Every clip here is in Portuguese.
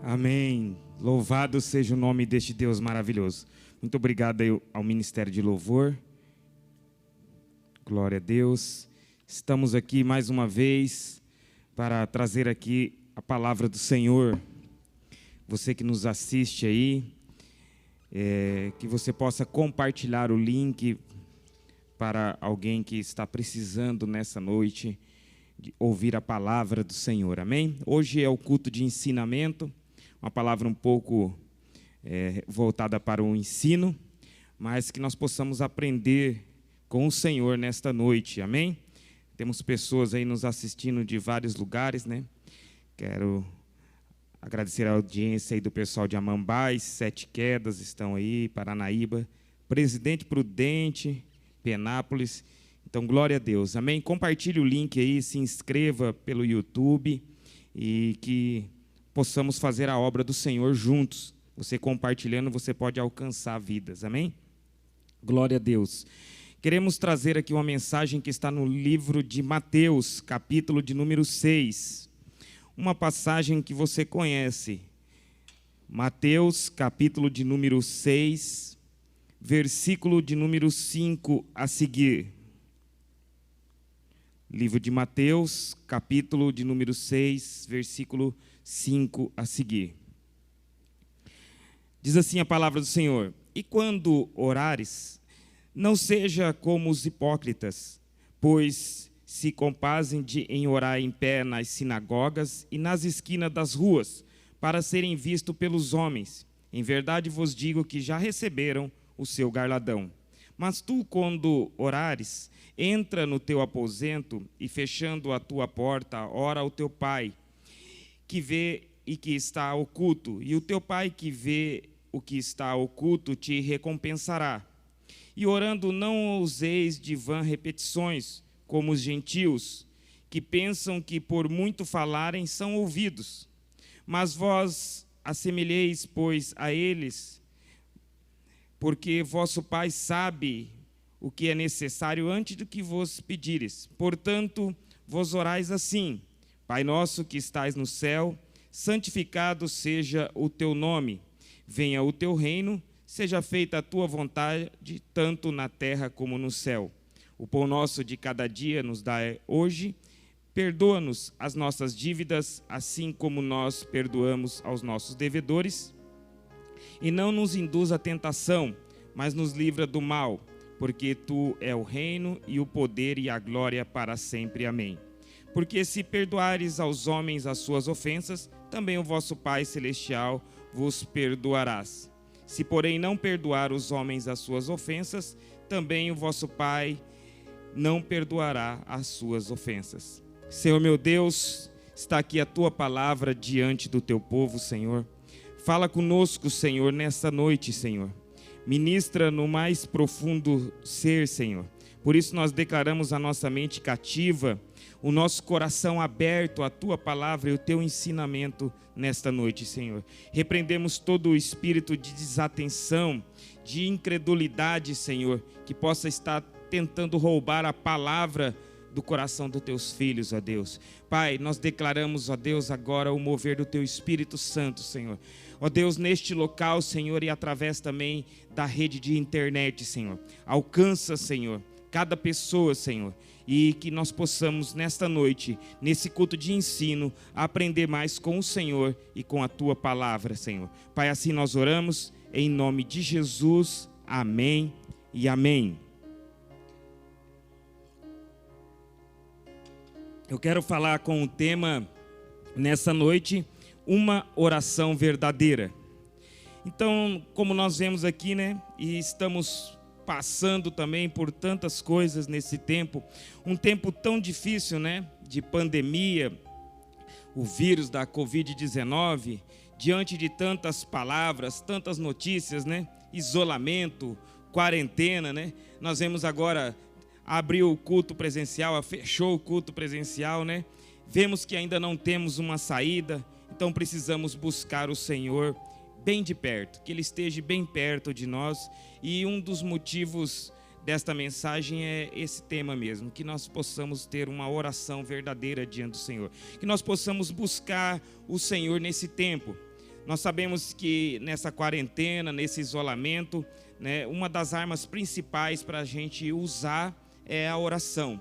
Amém. Louvado seja o nome deste Deus maravilhoso. Muito obrigado ao Ministério de Louvor. Glória a Deus. Estamos aqui mais uma vez para trazer aqui a palavra do Senhor. Você que nos assiste aí, que você possa compartilhar o link para alguém que está precisando nessa noite de ouvir a palavra do Senhor. Amém? Hoje é o culto de ensinamento. Uma palavra um pouco voltada para o ensino, mas que nós possamos aprender com o Senhor nesta noite, amém? Temos pessoas aí nos assistindo de vários lugares, né? Quero agradecer a audiência aí do pessoal de Amambás, Sete Quedas estão aí, Paranaíba, Presidente Prudente, Penápolis. Então, glória a Deus, amém? Compartilhe o link aí, se inscreva pelo YouTube e que possamos fazer a obra do Senhor juntos. Você compartilhando, você pode alcançar vidas, amém? Glória a Deus. Queremos trazer aqui uma mensagem que está no livro de Mateus, capítulo de número 6. Uma passagem que você conhece. Mateus, capítulo de número 6, versículo de número 5 a seguir. Livro de Mateus, capítulo de número 6, versículo 5 a seguir. Diz assim a palavra do Senhor: E quando orares, não seja como os hipócritas, pois se compazem em orar em pé nas sinagogas e nas esquinas das ruas, para serem vistos pelos homens. Em verdade vos digo que já receberam o seu galardão. Mas tu, quando orares, entra no teu aposento e, fechando a tua porta, ora ao teu Pai, que vê e que está oculto, e o teu Pai que vê o que está oculto te recompensará. E orando não useis de vã repetições, como os gentios, que pensam que por muito falarem são ouvidos. Mas vós assemelheis, pois, a eles, porque vosso Pai sabe o que é necessário antes do que vos pedires. Portanto, vos orais assim: Pai nosso que estais no céu, santificado seja o teu nome. Venha o teu reino, seja feita a tua vontade, tanto na terra como no céu. O pão nosso de cada dia nos dá hoje. Perdoa-nos as nossas dívidas, assim como nós perdoamos aos nossos devedores. E não nos induz à tentação, mas nos livra do mal, porque tu é o reino e o poder e a glória para sempre. Amém. Porque se perdoares aos homens as suas ofensas, também o vosso Pai Celestial vos perdoarás. Se, porém, não perdoar os homens as suas ofensas, também o vosso Pai não perdoará as suas ofensas. Senhor meu Deus, está aqui a tua palavra diante do teu povo, Senhor. Fala conosco, Senhor, nesta noite, Senhor. Ministra no mais profundo ser, Senhor. Por isso nós declaramos a nossa mente cativa, o nosso coração aberto à tua palavra e o teu ensinamento nesta noite, Senhor. Repreendemos todo o espírito de desatenção, de incredulidade, Senhor, que possa estar tentando roubar a palavra do coração dos teus filhos, ó Deus. Pai, nós declaramos, ó Deus, agora o mover do teu Espírito Santo, Senhor. Ó Deus, neste local, Senhor, e através também da rede de internet, Senhor. Alcança, Senhor, cada pessoa, Senhor, e que nós possamos nesta noite, nesse culto de ensino, aprender mais com o Senhor e com a tua palavra, Senhor. Pai, assim nós oramos, em nome de Jesus, amém e amém. Eu quero falar com o tema, nessa noite, uma oração verdadeira. Então, como nós vemos aqui, né, e estamos passando também por tantas coisas nesse tempo, um tempo tão difícil, né, de pandemia, o vírus da Covid-19, diante de tantas palavras, tantas notícias, né, isolamento, quarentena, né, nós vemos agora, abriu o culto presencial, fechou o culto presencial, né, vemos que ainda não temos uma saída, então precisamos buscar o Senhor bem de perto, que Ele esteja bem perto de nós. E um dos motivos desta mensagem é esse tema mesmo, que nós possamos ter uma oração verdadeira diante do Senhor, que nós possamos buscar o Senhor nesse tempo. Nós sabemos que nessa quarentena, nesse isolamento, né, uma das armas principais para a gente usar é a oração.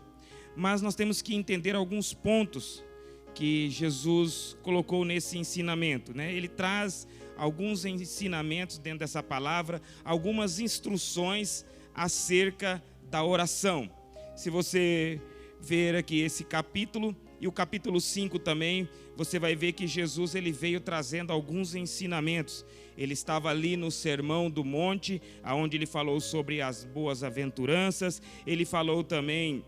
Mas nós temos que entender alguns pontos que Jesus colocou nesse ensinamento, né? Ele traz alguns ensinamentos dentro dessa palavra, algumas instruções acerca da oração. Se você ver aqui esse capítulo e o capítulo 5 também, você vai ver que Jesus ele veio trazendo alguns ensinamentos. Ele estava ali no Sermão do Monte, onde ele falou sobre as boas-aventuranças, ele falou também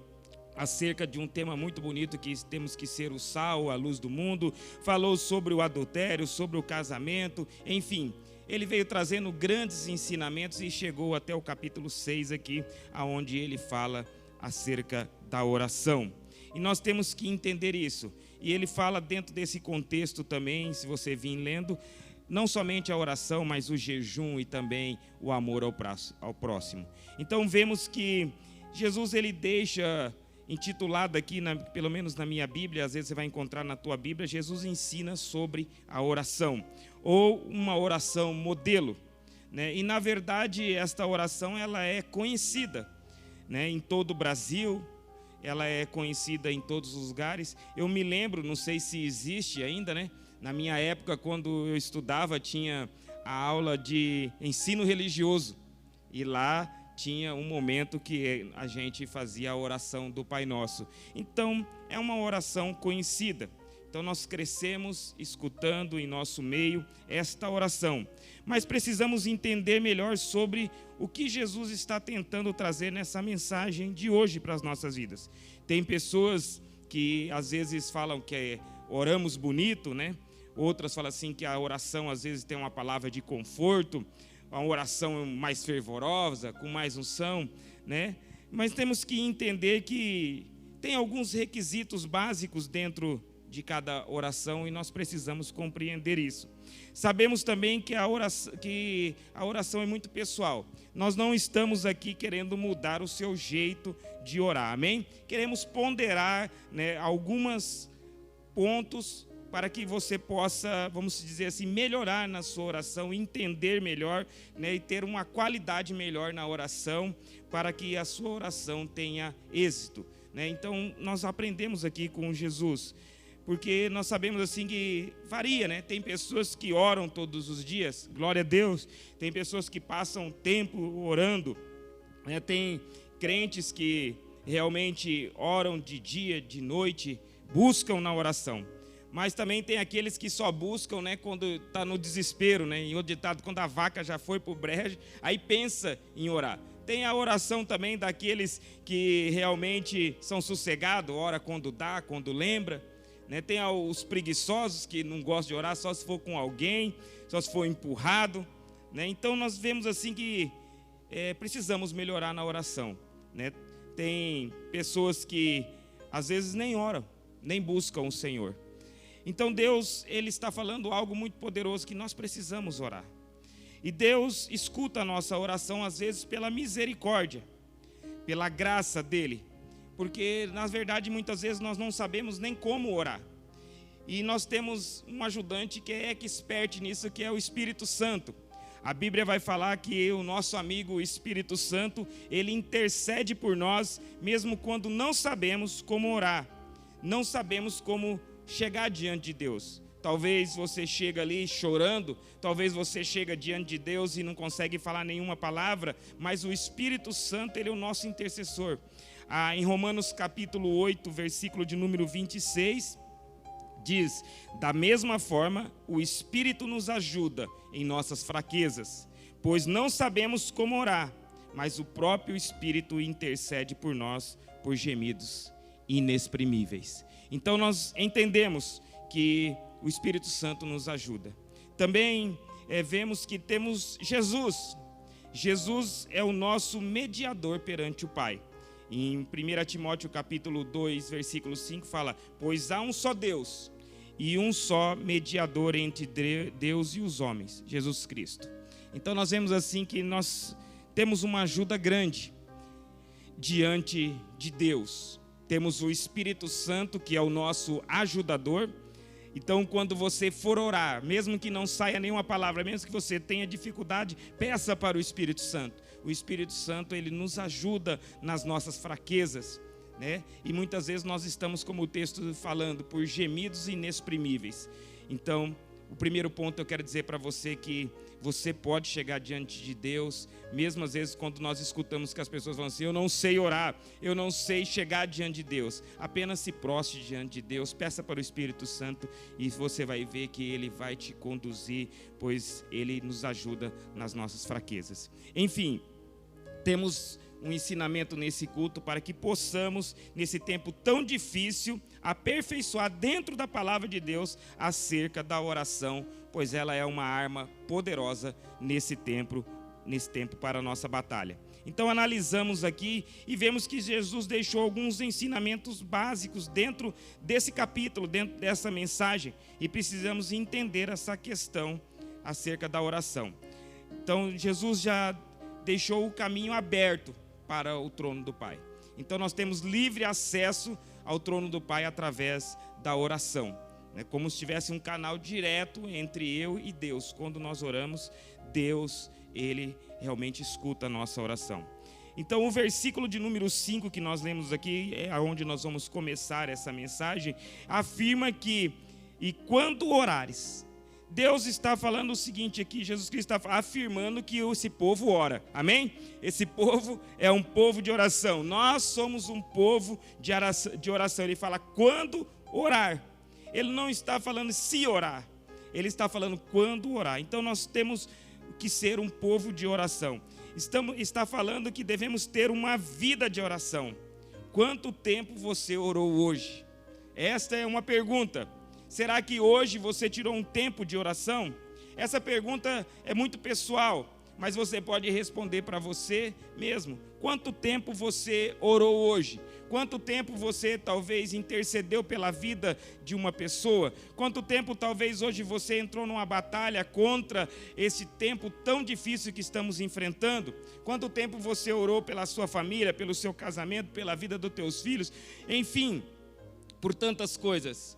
acerca de um tema muito bonito, que temos que ser o sal, a luz do mundo, falou sobre o adultério, sobre o casamento, enfim, ele veio trazendo grandes ensinamentos e chegou até o capítulo 6 aqui, onde ele fala acerca da oração. E nós temos que entender isso. E ele fala dentro desse contexto também, se você vir lendo, não somente a oração, mas o jejum e também o amor ao próximo. Então vemos que Jesus ele deixa intitulado aqui, pelo menos na minha Bíblia, às vezes você vai encontrar na tua Bíblia, Jesus ensina sobre a oração, ou uma oração modelo, né? E na verdade esta oração ela é conhecida, né, em todo o Brasil, ela é conhecida em todos os lugares. Eu me lembro, não sei se existe ainda, né? Na minha época, quando eu estudava, tinha a aula de ensino religioso, e lá tinha um momento que a gente fazia a oração do Pai Nosso. Então, é uma oração conhecida. Então, nós crescemos escutando em nosso meio esta oração. Mas precisamos entender melhor sobre o que Jesus está tentando trazer nessa mensagem de hoje para as nossas vidas. Tem pessoas que às vezes falam que oramos bonito, né? Outras falam assim que a oração às vezes tem uma palavra de conforto, uma oração mais fervorosa, com mais unção, né? Mas temos que entender que tem alguns requisitos básicos dentro de cada oração e nós precisamos compreender isso. Sabemos também que a oração é muito pessoal. Nós não estamos aqui querendo mudar o seu jeito de orar, amém? Queremos ponderar, né, alguns pontos para que você possa, vamos dizer assim, melhorar na sua oração, entender melhor, né, e ter uma qualidade melhor na oração, para que a sua oração tenha êxito, né? Então, nós aprendemos aqui com Jesus, porque nós sabemos assim que varia, né? Tem pessoas que oram todos os dias, glória a Deus, tem pessoas que passam tempo orando, né? Tem crentes que realmente oram de dia, de noite, buscam na oração. Mas também tem aqueles que só buscam, né, quando está no desespero, né? Em outro ditado, quando a vaca já foi para o brejo, aí pensa em orar. Tem a oração também daqueles que realmente são sossegados, ora quando dá, quando lembra, né? Tem os preguiçosos que não gostam de orar só se for com alguém, só se for empurrado, né? Então nós vemos assim que precisamos melhorar na oração, né? Tem pessoas que às vezes nem oram, nem buscam o Senhor. Então Deus, Ele está falando algo muito poderoso, que nós precisamos orar. E Deus escuta a nossa oração, às vezes, pela misericórdia, pela graça dEle. Porque, na verdade, muitas vezes nós não sabemos nem como orar. E nós temos um ajudante que é expert nisso, que é o Espírito Santo. A Bíblia vai falar que o nosso amigo Espírito Santo, ele intercede por nós, mesmo quando não sabemos como orar, não sabemos como chegar diante de Deus. Talvez você chega ali chorando, talvez você chega diante de Deus e não consegue falar nenhuma palavra, mas o Espírito Santo, ele é o nosso intercessor. Em Romanos capítulo 8, versículo de número 26, diz: da mesma forma, o Espírito nos ajuda em nossas fraquezas, pois não sabemos como orar, mas o próprio Espírito intercede por nós por gemidos inexprimíveis. Então nós entendemos que o Espírito Santo nos ajuda. Também vemos que temos Jesus. Jesus é o nosso mediador perante o Pai. Em 1 Timóteo capítulo 2, versículo 5 fala: pois há um só Deus e um só mediador entre Deus e os homens, Jesus Cristo. Então nós vemos assim que nós temos uma ajuda grande diante de Deus. Temos o Espírito Santo, que é o nosso ajudador, Então, quando você for orar, mesmo que não saia nenhuma palavra, mesmo que você tenha dificuldade, peça para o Espírito Santo. O Espírito Santo, ele nos ajuda nas nossas fraquezas, né? E muitas vezes nós estamos, como o texto falando, por gemidos inexprimíveis. Então, o primeiro ponto eu quero dizer para você que você pode chegar diante de Deus, mesmo às vezes quando nós escutamos que as pessoas falam assim, eu não sei orar, eu não sei chegar diante de Deus. Apenas se prostre diante de Deus, peça para o Espírito Santo e você vai ver que Ele vai te conduzir, pois Ele nos ajuda nas nossas fraquezas. Enfim, temos um ensinamento nesse culto para que possamos, nesse tempo tão difícil, aperfeiçoar dentro da palavra de Deus acerca da oração, pois ela é uma arma poderosa nesse tempo para a nossa batalha. Então analisamos aqui e vemos que Jesus deixou alguns ensinamentos básicos dentro desse capítulo, dentro dessa mensagem, e precisamos entender essa questão acerca da oração. Então Jesus já deixou o caminho aberto para o trono do Pai. Então nós temos livre acesso ao trono do Pai através da oração, né? Como se tivesse um canal direto entre eu e Deus. Quando nós oramos, Deus, Ele realmente escuta a nossa oração. Então o versículo de número 5 que nós lemos aqui, é onde nós vamos começar essa mensagem, afirma que, e quando orares, Deus está falando o seguinte aqui, Jesus Cristo está afirmando que esse povo ora, amém? Esse povo é um povo de oração, nós somos um povo de oração. Ele fala quando orar, ele não está falando se orar, ele está falando quando orar. Então nós temos que ser um povo de oração, está falando que devemos ter uma vida de oração. Quanto tempo você orou hoje? Esta é uma pergunta. Será que hoje você tirou um tempo de oração? Essa pergunta é muito pessoal, mas você pode responder para você mesmo. Quanto tempo você orou hoje? Quanto tempo você talvez intercedeu pela vida de uma pessoa? Quanto tempo talvez hoje você entrou numa batalha contra esse tempo tão difícil que estamos enfrentando? Quanto tempo você orou pela sua família, pelo seu casamento, pela vida dos teus filhos? Enfim, por tantas coisas.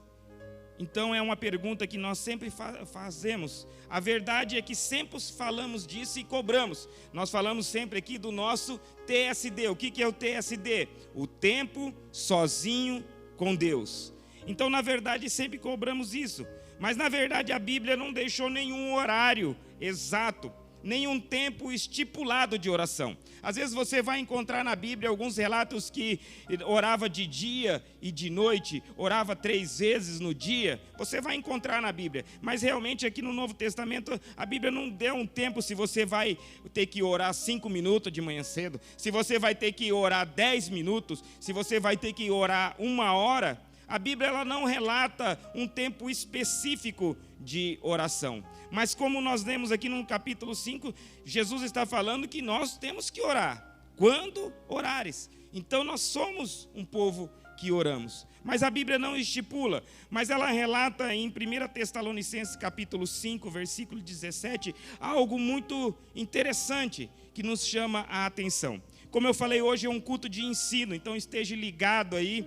Então é uma pergunta que nós sempre fazemos. A verdade é que sempre falamos disso e cobramos. Nós falamos sempre aqui do nosso TSD. O que é o TSD? O tempo sozinho com Deus. Então na verdade sempre cobramos isso. Mas na verdade a Bíblia não deixou nenhum horário exato, nenhum tempo estipulado de oração. Às vezes você vai encontrar na Bíblia alguns relatos que orava de dia e de noite, orava 3 vezes no dia. Você vai encontrar na Bíblia. Mas realmente aqui no Novo Testamento, a Bíblia não deu um tempo se você vai ter que orar 5 minutos de manhã cedo, se você vai ter que orar 10 minutos, se você vai ter que orar 1 hora. A Bíblia ela não relata um tempo específico de oração. Mas como nós lemos aqui no capítulo 5, Jesus está falando que nós temos que orar. Quando orares. Então nós somos um povo que oramos. Mas a Bíblia não estipula. Mas ela relata em 1 Tessalonicenses capítulo 5, versículo 17, algo muito interessante que nos chama a atenção. Como eu falei, hoje é um culto de ensino, então esteja ligado aí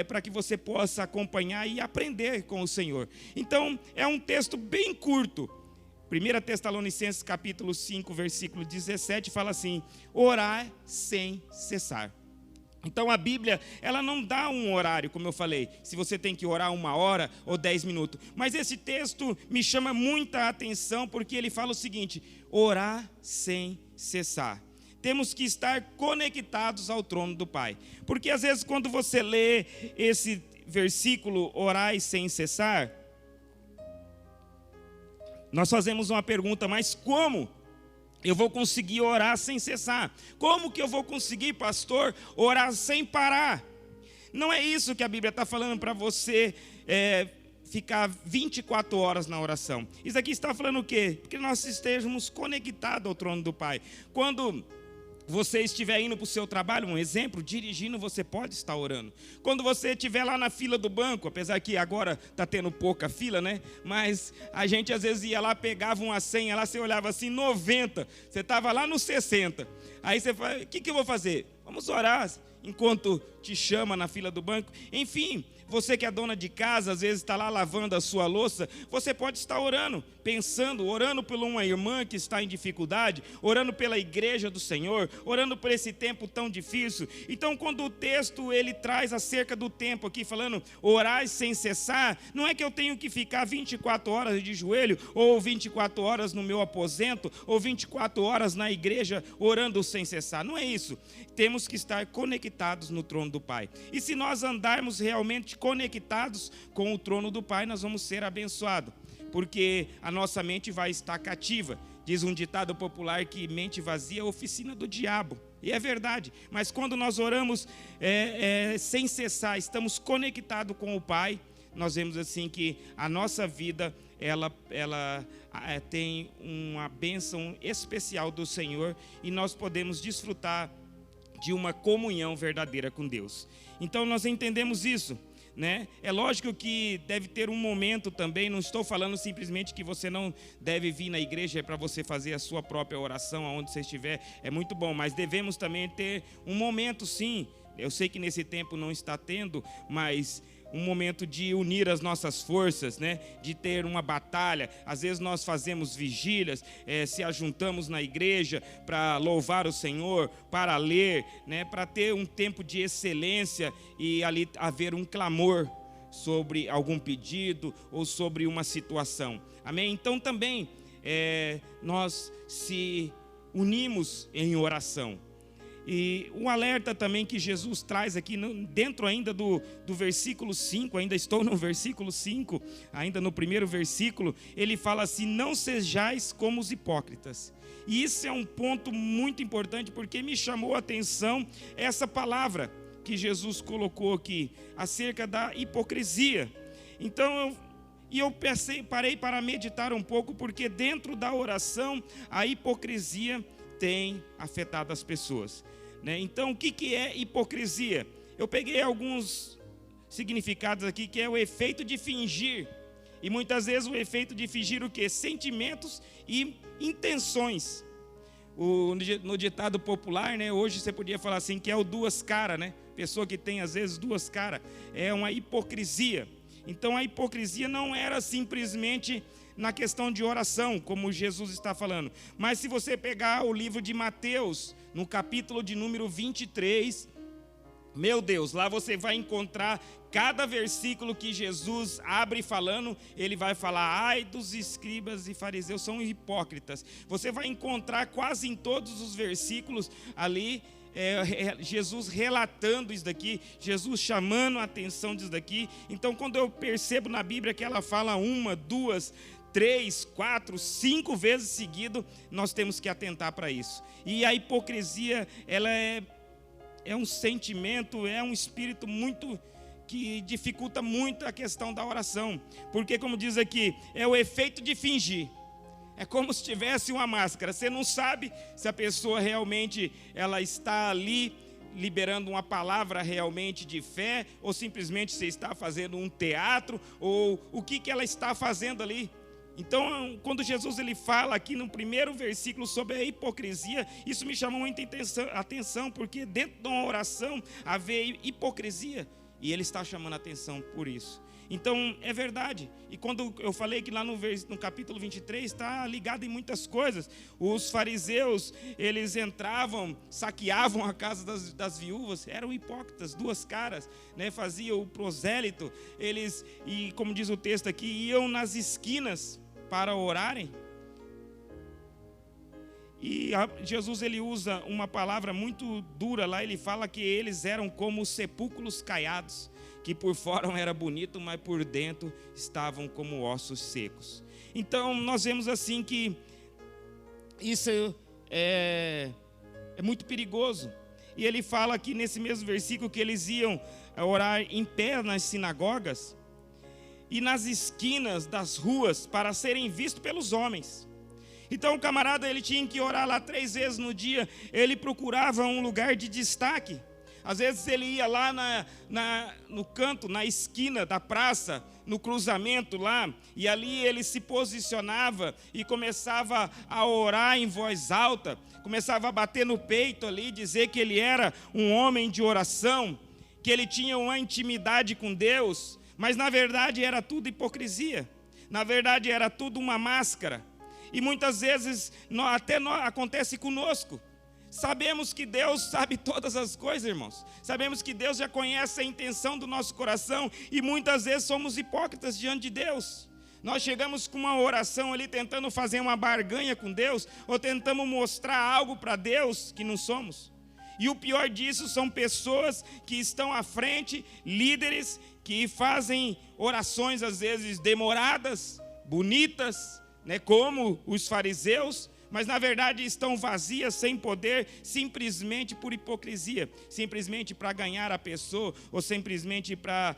para que você possa acompanhar e aprender com o Senhor. Então, é um texto bem curto. 1 Tessalonicenses capítulo 5, versículo 17, fala assim, orar sem cessar. Então a Bíblia, ela não dá um horário, como eu falei, se você tem que orar 1 hora ou 10 minutos. Mas esse texto me chama muita atenção porque ele fala o seguinte, orar sem cessar. Temos que estar conectados ao trono do Pai. Porque às vezes quando você lê esse versículo, orai sem cessar, nós fazemos uma pergunta, mas como eu vou conseguir orar sem cessar? Como que eu vou conseguir, pastor, orar sem parar? Não é isso que a Bíblia está falando para você ficar 24 horas na oração. Isso aqui está falando o quê? Porque nós estejamos conectados ao trono do Pai. Quando você estiver indo para o seu trabalho, um exemplo, dirigindo, você pode estar orando. Quando você estiver lá na fila do banco, apesar que agora está tendo pouca fila, né? Mas a gente às vezes ia lá, pegava uma senha, lá você olhava assim, 90, você estava lá no 60. Aí você fala, o que eu vou fazer? Vamos orar enquanto te chama na fila do banco. Enfim, Você que é dona de casa, às vezes está lá lavando a sua louça, você pode estar orando, pensando, orando por uma irmã que está em dificuldade, orando pela igreja do Senhor, orando por esse tempo tão difícil. Então, quando o texto ele traz acerca do tempo aqui, falando orar sem cessar, não é que eu tenho que ficar 24 horas de joelho, ou 24 horas no meu aposento, ou 24 horas na igreja orando sem cessar. Não é isso. Temos que estar conectados no trono do Pai. E se nós andarmos realmente conectados com o trono do Pai, nós vamos ser abençoados, porque a nossa mente vai estar cativa. Diz um ditado popular que mente vazia é oficina do diabo. E é verdade, mas quando nós oramos sem cessar, estamos conectados com o Pai, nós vemos assim que a nossa vida ela tem uma bênção especial do Senhor, e nós podemos desfrutar de uma comunhão verdadeira com Deus. Então nós entendemos isso, né? É lógico que deve ter um momento também, não estou falando simplesmente que você não deve vir na igreja para você fazer a sua própria oração, aonde você estiver, é muito bom, mas devemos também ter um momento, sim, eu sei que nesse tempo não está tendo, mas um momento de unir as nossas forças, né? De ter uma batalha. Às vezes nós fazemos vigílias, se ajuntamos na igreja para louvar o Senhor, para ler, né? Para ter um tempo de excelência e ali haver um clamor sobre algum pedido ou sobre uma situação. Amém? Então também nós se unimos em oração. E um alerta também que Jesus traz aqui, dentro ainda do versículo 5, ainda estou no versículo 5, ainda no primeiro versículo, ele fala assim: não sejais como os hipócritas. E isso é um ponto muito importante, porque me chamou a atenção essa palavra que Jesus colocou aqui, acerca da hipocrisia. Então eu parei para meditar um pouco, porque dentro da oração a hipocrisia tem afetado as pessoas, né? Então, o que é hipocrisia? Eu peguei alguns significados aqui, que é o efeito de fingir. E muitas vezes o efeito de fingir o quê? Sentimentos e intenções. No ditado popular, né, hoje você podia falar assim, que é o duas caras, né? Pessoa que tem às vezes duas caras, é uma hipocrisia. Então a hipocrisia não era simplesmente na questão de oração, como Jesus está falando. Mas se você pegar o livro de Mateus, no capítulo de número 23, meu Deus, lá você vai encontrar cada versículo que Jesus abre falando, ele vai falar: ai dos escribas e fariseus, são hipócritas. Você vai encontrar quase em todos os versículos ali, Jesus relatando isso daqui, Jesus chamando a atenção disso daqui. Então, quando eu percebo na Bíblia que ela fala 1, 2, 3, 4, 5 vezes seguido, nós temos que atentar para isso. E a hipocrisia, ela é um sentimento, é um espírito muito que dificulta muito a questão da oração, porque, como diz aqui, é o efeito de fingir. É como se tivesse uma máscara. Você não sabe se a pessoa realmente ela está ali liberando uma palavra realmente de fé, ou simplesmente você está fazendo um teatro, ou o que ela está fazendo ali. Então, quando Jesus ele fala aqui no primeiro versículo sobre a hipocrisia, isso me chamou muita atenção, porque dentro de uma oração havia hipocrisia, e ele está chamando a atenção por isso. Então, é verdade. E quando eu falei que lá no capítulo 23 está ligado em muitas coisas. Os fariseus, eles entravam, saqueavam a casa das viúvas, eram hipócritas, duas caras, né? Faziam o prosélito. Eles, e como diz o texto aqui, iam nas esquinas para orarem. E Jesus ele usa uma palavra muito dura lá, ele fala que eles eram como sepulcros caiados, que por fora era bonito, mas por dentro estavam como ossos secos. Então nós vemos assim que isso é muito perigoso. E ele fala aqui nesse mesmo versículo que eles iam orar em pé nas sinagogas e nas esquinas das ruas para serem vistos pelos homens. Então o camarada ele tinha que orar lá 3 vezes no dia, ele procurava um lugar de destaque. Às vezes ele ia lá no canto, na esquina da praça, no cruzamento lá, e ali ele se posicionava e começava a orar em voz alta, começava a bater no peito ali, dizer que ele era um homem de oração. que ele tinha uma intimidade com Deus, mas na verdade era tudo hipocrisia, na verdade era tudo uma máscara. E muitas vezes acontece conosco. Sabemos que Deus sabe todas as coisas, irmãos. Sabemos que Deus já conhece a intenção do nosso coração e muitas vezes somos hipócritas diante de Deus. Nós chegamos com uma oração ali tentando fazer uma barganha com Deus ou tentamos mostrar algo para Deus que não somos. E o pior disso são pessoas que estão à frente, líderes que fazem orações às vezes demoradas, bonitas, né, como os fariseus, mas na verdade estão vazias, sem poder, simplesmente por hipocrisia, simplesmente para ganhar a pessoa, ou simplesmente para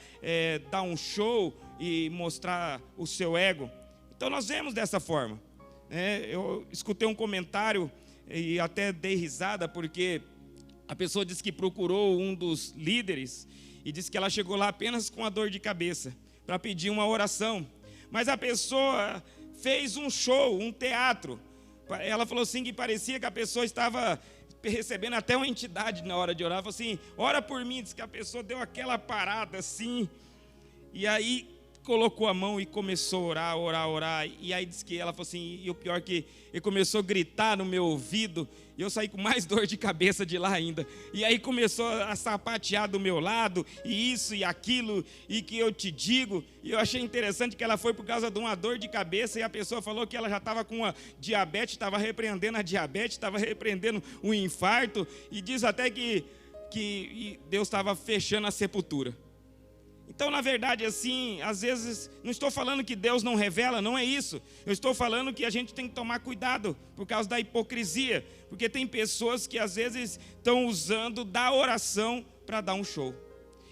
dar um show e mostrar o seu ego. Então nós vemos dessa forma. Eu escutei um comentário e até dei risada, porque a pessoa disse que procurou um dos líderes e disse que ela chegou lá apenas com a dor de cabeça, para pedir uma oração, mas a pessoa fez um show, um teatro. Ela falou assim que parecia que a pessoa estava recebendo até uma entidade na hora de orar. Ela falou assim, ora por mim. Diz que a pessoa deu aquela parada assim, e aí colocou a mão e começou a orar. E aí disse que ela falou assim, e o pior que ele começou a gritar no meu ouvido, e eu saí com mais dor de cabeça de lá ainda. E aí começou a sapatear do meu lado, e isso e aquilo, e que eu te digo. E eu achei interessante que ela foi por causa de uma dor de cabeça, e a pessoa falou que ela já estava com uma diabetes, estava repreendendo a diabetes, estava repreendendo um infarto, e diz até que Deus estava fechando a sepultura. Então, na verdade, assim, às vezes, não estou falando que Deus não revela, não é isso. Eu estou falando que a gente tem que tomar cuidado por causa da hipocrisia, porque tem pessoas que às vezes estão usando da oração para dar um show.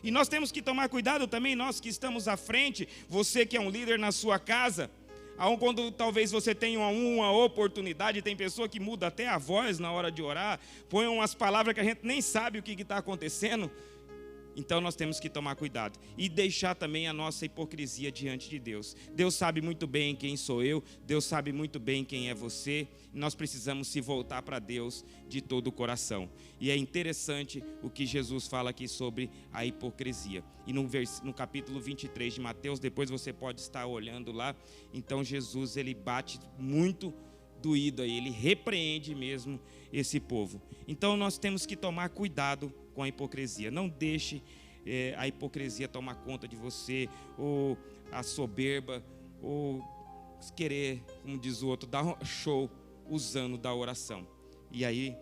E nós temos que tomar cuidado também, nós que estamos à frente, você que é um líder na sua casa, quando talvez você tenha uma oportunidade, tem pessoa que muda até a voz na hora de orar, põe umas palavras que a gente nem sabe o que está acontecendo. Então nós temos que tomar cuidado e deixar também a nossa hipocrisia diante de Deus. Deus sabe muito bem quem sou eu, Deus sabe muito bem quem é você. Nós precisamos se voltar para Deus de todo o coração. E é interessante o que Jesus fala aqui sobre a hipocrisia. E no capítulo 23 de Mateus, depois você pode estar olhando lá, então Jesus ele bate muito doído aí, ele repreende mesmo esse povo. Então nós temos que tomar cuidado com a hipocrisia. Não deixe a hipocrisia tomar conta de você, ou a soberba, ou querer, como diz o outro, dar um show usando da oração. E aí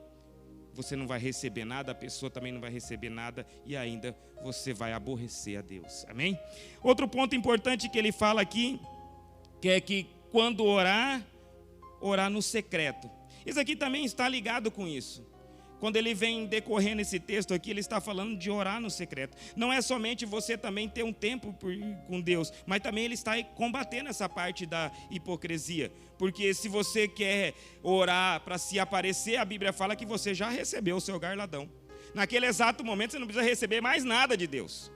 você não vai receber nada, a pessoa também não vai receber nada, e ainda você vai aborrecer a Deus. Amém? Outro ponto importante que ele fala aqui, que é que quando orar no secreto. Isso aqui também está ligado com isso. Quando ele vem decorrendo esse texto aqui, ele está falando de orar no secreto. Não é somente você também ter um tempo com Deus, mas também ele está combatendo essa parte da hipocrisia. Porque se você quer orar para se aparecer, a Bíblia fala que você já recebeu o seu galardão. Naquele exato momento você não precisa receber mais nada de Deus.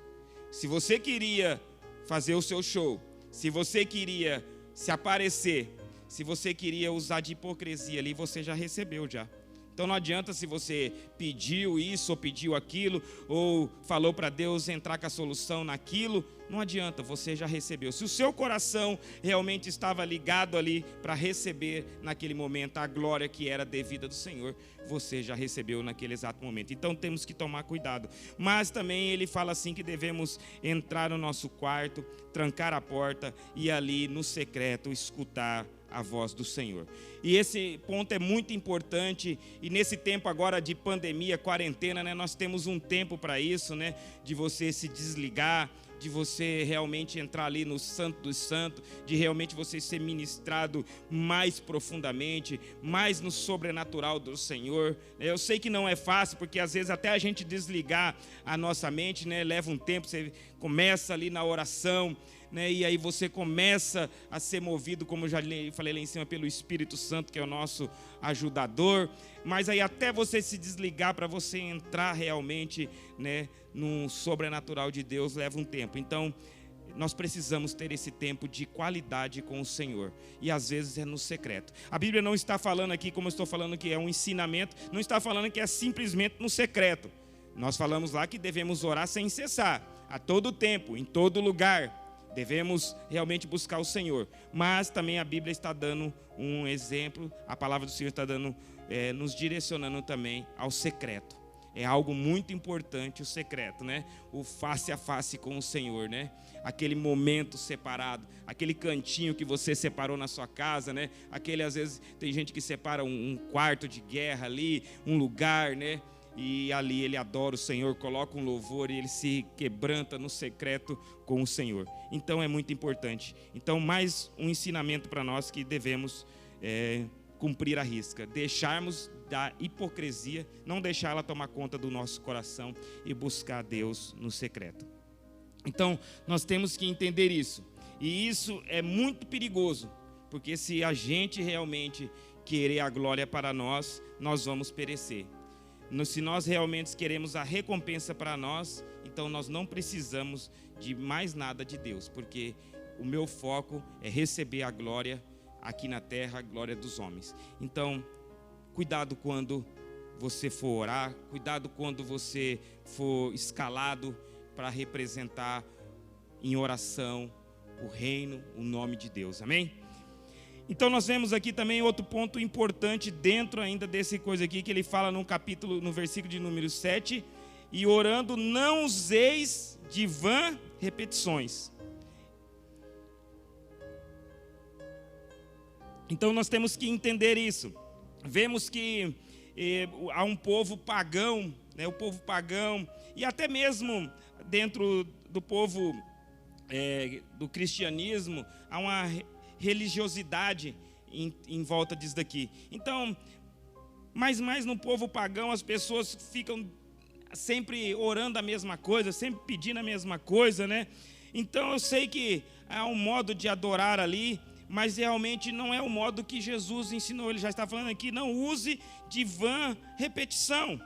Se você queria fazer o seu show, se você queria se aparecer, se você queria usar de hipocrisia ali, você já recebeu já. Então não adianta se você pediu isso ou pediu aquilo, ou falou para Deus entrar com a solução naquilo, não adianta, você já recebeu. Se o seu coração realmente estava ligado ali para receber naquele momento a glória que era devida do Senhor, você já recebeu naquele exato momento. Então temos que tomar cuidado. Mas também ele fala assim que devemos entrar no nosso quarto, trancar a porta e ali no secreto escutar a voz do Senhor. E esse ponto é muito importante, e nesse tempo agora de pandemia, quarentena, né, nós temos um tempo para isso, né, de você se desligar, de você realmente entrar ali no Santo dos Santos, de realmente você ser ministrado mais profundamente, mais no sobrenatural do Senhor. Eu sei que não é fácil, porque às vezes até a gente desligar a nossa mente, né, leva um tempo, você começa ali na oração, né, e aí você começa a ser movido, como eu já falei lá em cima, pelo Espírito Santo, que é o nosso ajudador, mas aí até você se desligar para você entrar realmente, né, no sobrenatural de Deus, leva um tempo. Então nós precisamos ter esse tempo de qualidade com o Senhor, e às vezes é no secreto. A Bíblia não está falando aqui, como eu estou falando que é um ensinamento, não está falando que é simplesmente no secreto. Nós falamos lá que devemos orar sem cessar, a todo tempo, em todo lugar. Devemos realmente buscar o Senhor. Mas também a Bíblia está dando um exemplo, a palavra do Senhor está dando, nos direcionando também ao secreto. É algo muito importante o secreto, né? O face a face com o Senhor, né? Aquele momento separado, aquele cantinho que você separou na sua casa, né? Aquele, às vezes, tem gente que separa um quarto de guerra ali, um lugar, né? E ali ele adora o Senhor, coloca um louvor e ele se quebranta no secreto com o Senhor. Então é muito importante. Então, mais um ensinamento para nós que devemos cumprir a risca, deixarmos da hipocrisia, não deixar ela tomar conta do nosso coração e buscar Deus no secreto. Então, nós temos que entender isso. E isso é muito perigoso, porque se a gente realmente querer a glória para nós, nós vamos perecer. Se nós realmente queremos a recompensa para nós, então nós não precisamos de mais nada de Deus, porque o meu foco é receber a glória aqui na terra, a glória dos homens. Então, cuidado quando você for orar, cuidado quando você for escalado para representar em oração o reino, o nome de Deus, amém? Então nós vemos aqui também outro ponto importante dentro ainda desse coisa aqui, que ele fala no versículo de número 7, e orando não useis de vã repetições. Então nós temos que entender isso. Vemos que há um povo pagão, né, o povo pagão, e até mesmo dentro do povo do cristianismo, há uma religiosidade em volta disso daqui. Então, mais no povo pagão, as pessoas ficam sempre orando a mesma coisa, sempre pedindo a mesma coisa, né? Então eu sei que há um modo de adorar ali, mas realmente não é o modo que Jesus ensinou. Ele já está falando aqui, não use de vã repetição.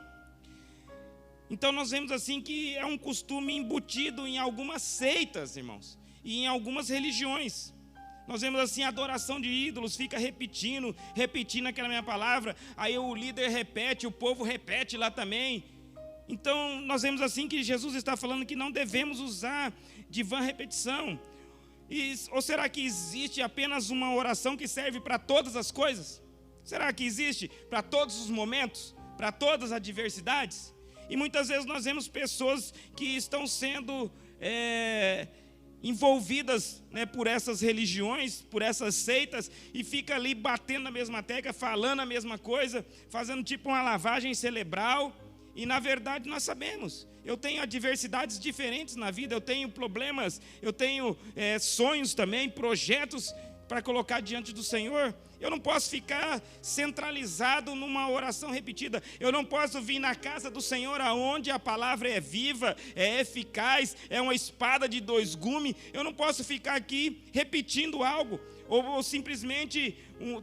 Então nós vemos assim que é um costume embutido em algumas seitas, irmãos, e em algumas religiões. Nós vemos assim a adoração de ídolos, fica repetindo aquela mesma palavra, aí o líder repete, o povo repete lá também. Então nós vemos assim que Jesus está falando que não devemos usar de vã repetição. Ou será que existe apenas uma oração que serve para todas as coisas? Será que existe para todos os momentos, para todas as adversidades? E muitas vezes nós vemos pessoas que estão sendo envolvidas, né, por essas religiões, por essas seitas, e fica ali batendo na mesma tecla, falando a mesma coisa, fazendo tipo uma lavagem cerebral. E na verdade nós sabemos, eu tenho adversidades diferentes na vida, eu tenho problemas, eu tenho sonhos também, projetos para colocar diante do Senhor. Eu não posso ficar centralizado numa oração repetida. Eu não posso vir na casa do Senhor aonde a palavra é viva, é eficaz, é uma espada de dois gumes. Eu não posso ficar aqui repetindo algo, ou simplesmente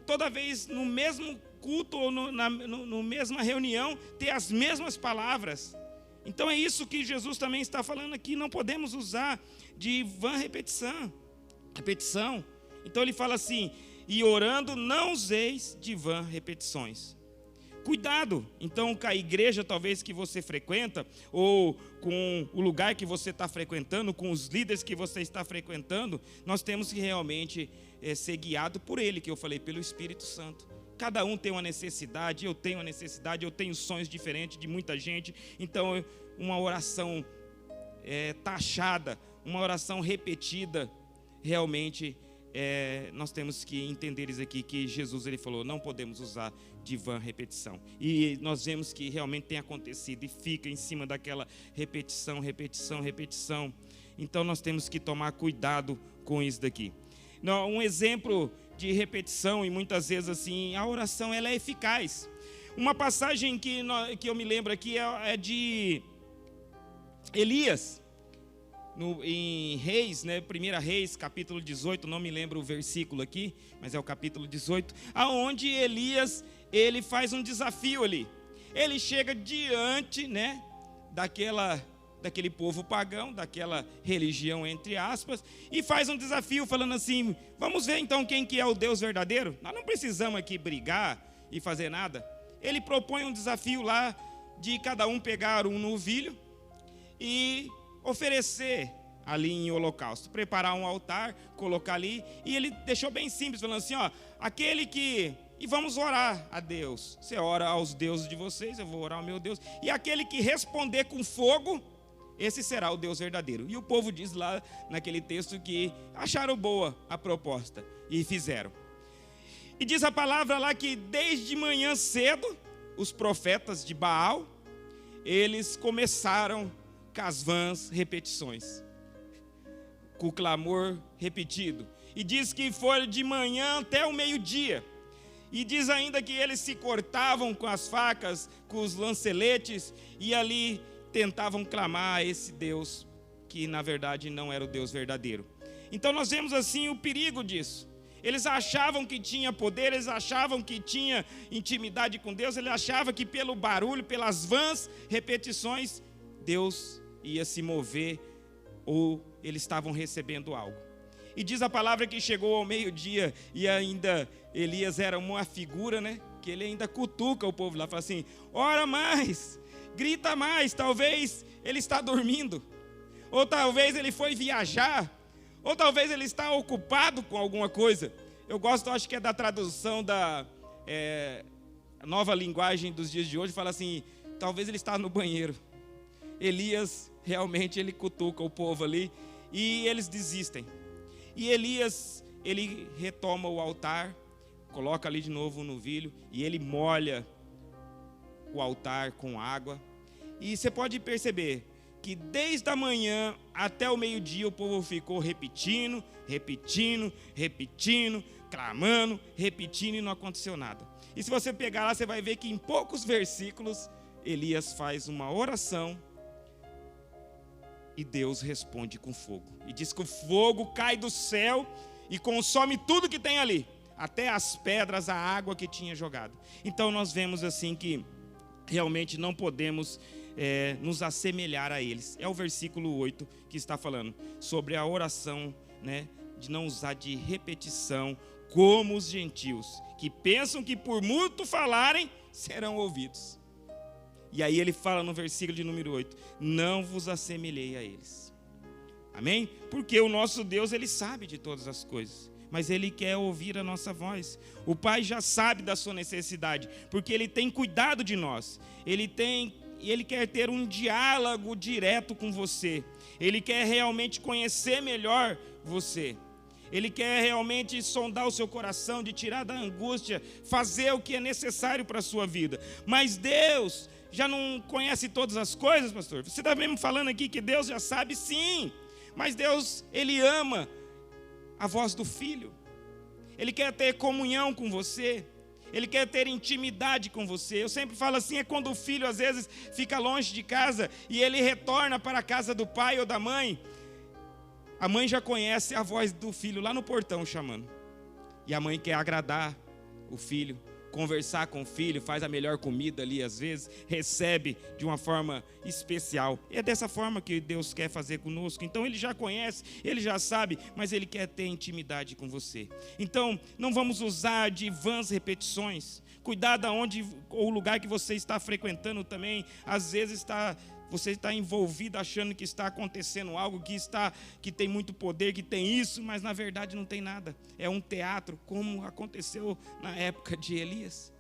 toda vez no mesmo culto ou na mesma reunião ter as mesmas palavras. Então é isso que Jesus também está falando aqui. Não podemos usar de vã repetição. Então ele fala assim, e orando não useis de vã repetições. Cuidado, então, com a igreja talvez que você frequenta, ou com o lugar que você está frequentando, com os líderes que você está frequentando, nós temos que realmente ser guiado por ele, que eu falei, pelo Espírito Santo. Cada um tem uma necessidade, eu tenho uma necessidade, eu tenho sonhos diferentes de muita gente. Então, uma oração taxada, uma oração repetida, realmente nós temos que entender isso aqui, que Jesus ele falou, não podemos usar de vã repetição. E nós vemos que realmente tem acontecido e fica em cima daquela repetição. Então nós temos que tomar cuidado com isso daqui. Um exemplo de repetição, e muitas vezes assim, a oração ela é eficaz. Uma passagem que eu me lembro aqui é de Elias, em Reis, né, 1 Reis, capítulo 18, não me lembro o versículo aqui, mas é o capítulo 18, aonde Elias, ele faz um desafio ali. Ele chega diante, né, daquele povo pagão, daquela religião, entre aspas, e faz um desafio falando assim, vamos ver então quem que é o Deus verdadeiro? Nós não precisamos aqui brigar e fazer nada. Ele propõe um desafio lá de cada um pegar um novilho e oferecer ali em holocausto, preparar um altar, colocar ali, e ele deixou bem simples, falando assim, ó, aquele que, e vamos orar a Deus, você ora aos deuses de vocês, eu vou orar ao meu Deus, e aquele que responder com fogo, esse será o Deus verdadeiro. E o povo diz lá naquele texto que acharam boa a proposta e fizeram. E diz a palavra lá que desde manhã cedo, os profetas de Baal, eles começaram com as vãs repetições, com o clamor repetido. E diz que foi de manhã até o meio-dia. E diz ainda que eles se cortavam com as facas, com os lanceletes, e ali tentavam clamar a esse Deus, que na verdade não era o Deus verdadeiro. Então nós vemos assim o perigo disso. Eles achavam que tinha poder, eles achavam que tinha intimidade com Deus, eles achavam que pelo barulho, pelas vãs repetições, Deus ia se mover, ou eles estavam recebendo algo. E diz a palavra que chegou ao meio-dia, e ainda Elias era uma figura, né? Que ele ainda cutuca o povo lá, fala assim, ora mais, grita mais, talvez ele está dormindo, ou talvez ele foi viajar, ou talvez ele está ocupado com alguma coisa. Eu gosto, acho que é da tradução da nova linguagem dos dias de hoje, fala assim, talvez ele está no banheiro. Elias, realmente, ele cutuca o povo ali, e eles desistem. E Elias, ele retoma o altar, coloca ali de novo o novilho, e ele molha o altar com água. E você pode perceber que desde a manhã até o meio-dia o povo ficou repetindo, clamando, repetindo, e não aconteceu nada. E se você pegar lá, você vai ver que em poucos versículos Elias faz uma oração e Deus responde com fogo. E diz que o fogo cai do céu e consome tudo que tem ali, até as pedras, a água que tinha jogado. Então nós vemos assim que realmente não podemos nos assemelhar a eles. É o versículo 8 que está falando sobre a oração, né, de não usar de repetição, como os gentios, que pensam que por muito falarem, serão ouvidos. E aí ele fala no versículo de número 8, não vos assemelhei a eles. Amém? Porque o nosso Deus, ele sabe de todas as coisas, mas ele quer ouvir a nossa voz. O Pai já sabe da sua necessidade, porque ele tem cuidado de nós. Ele quer ter um diálogo direto com você. Ele quer realmente conhecer melhor você. Ele quer realmente sondar o seu coração, de tirar da angústia, fazer o que é necessário para a sua vida. Mas Deus já não conhece todas as coisas, pastor? Você está mesmo falando aqui que Deus já sabe? Sim, mas Deus, ele ama a voz do Filho. Ele quer ter comunhão com você. Ele quer ter intimidade com você. Eu sempre falo assim, é quando o filho às vezes fica longe de casa e ele retorna para a casa do pai ou da mãe. A mãe já conhece a voz do filho lá no portão chamando. E a mãe quer agradar o filho, conversar com o filho, faz a melhor comida ali às vezes, recebe de uma forma especial. E é dessa forma que Deus quer fazer conosco. Então ele já conhece, ele já sabe, mas ele quer ter intimidade com você. Então não vamos usar de vãs repetições. Cuidado aonde ou o lugar que você está frequentando também. Às vezes você está envolvido achando que está acontecendo algo, que tem muito poder, que tem isso, mas na verdade não tem nada. É um teatro, como aconteceu na época de Elias.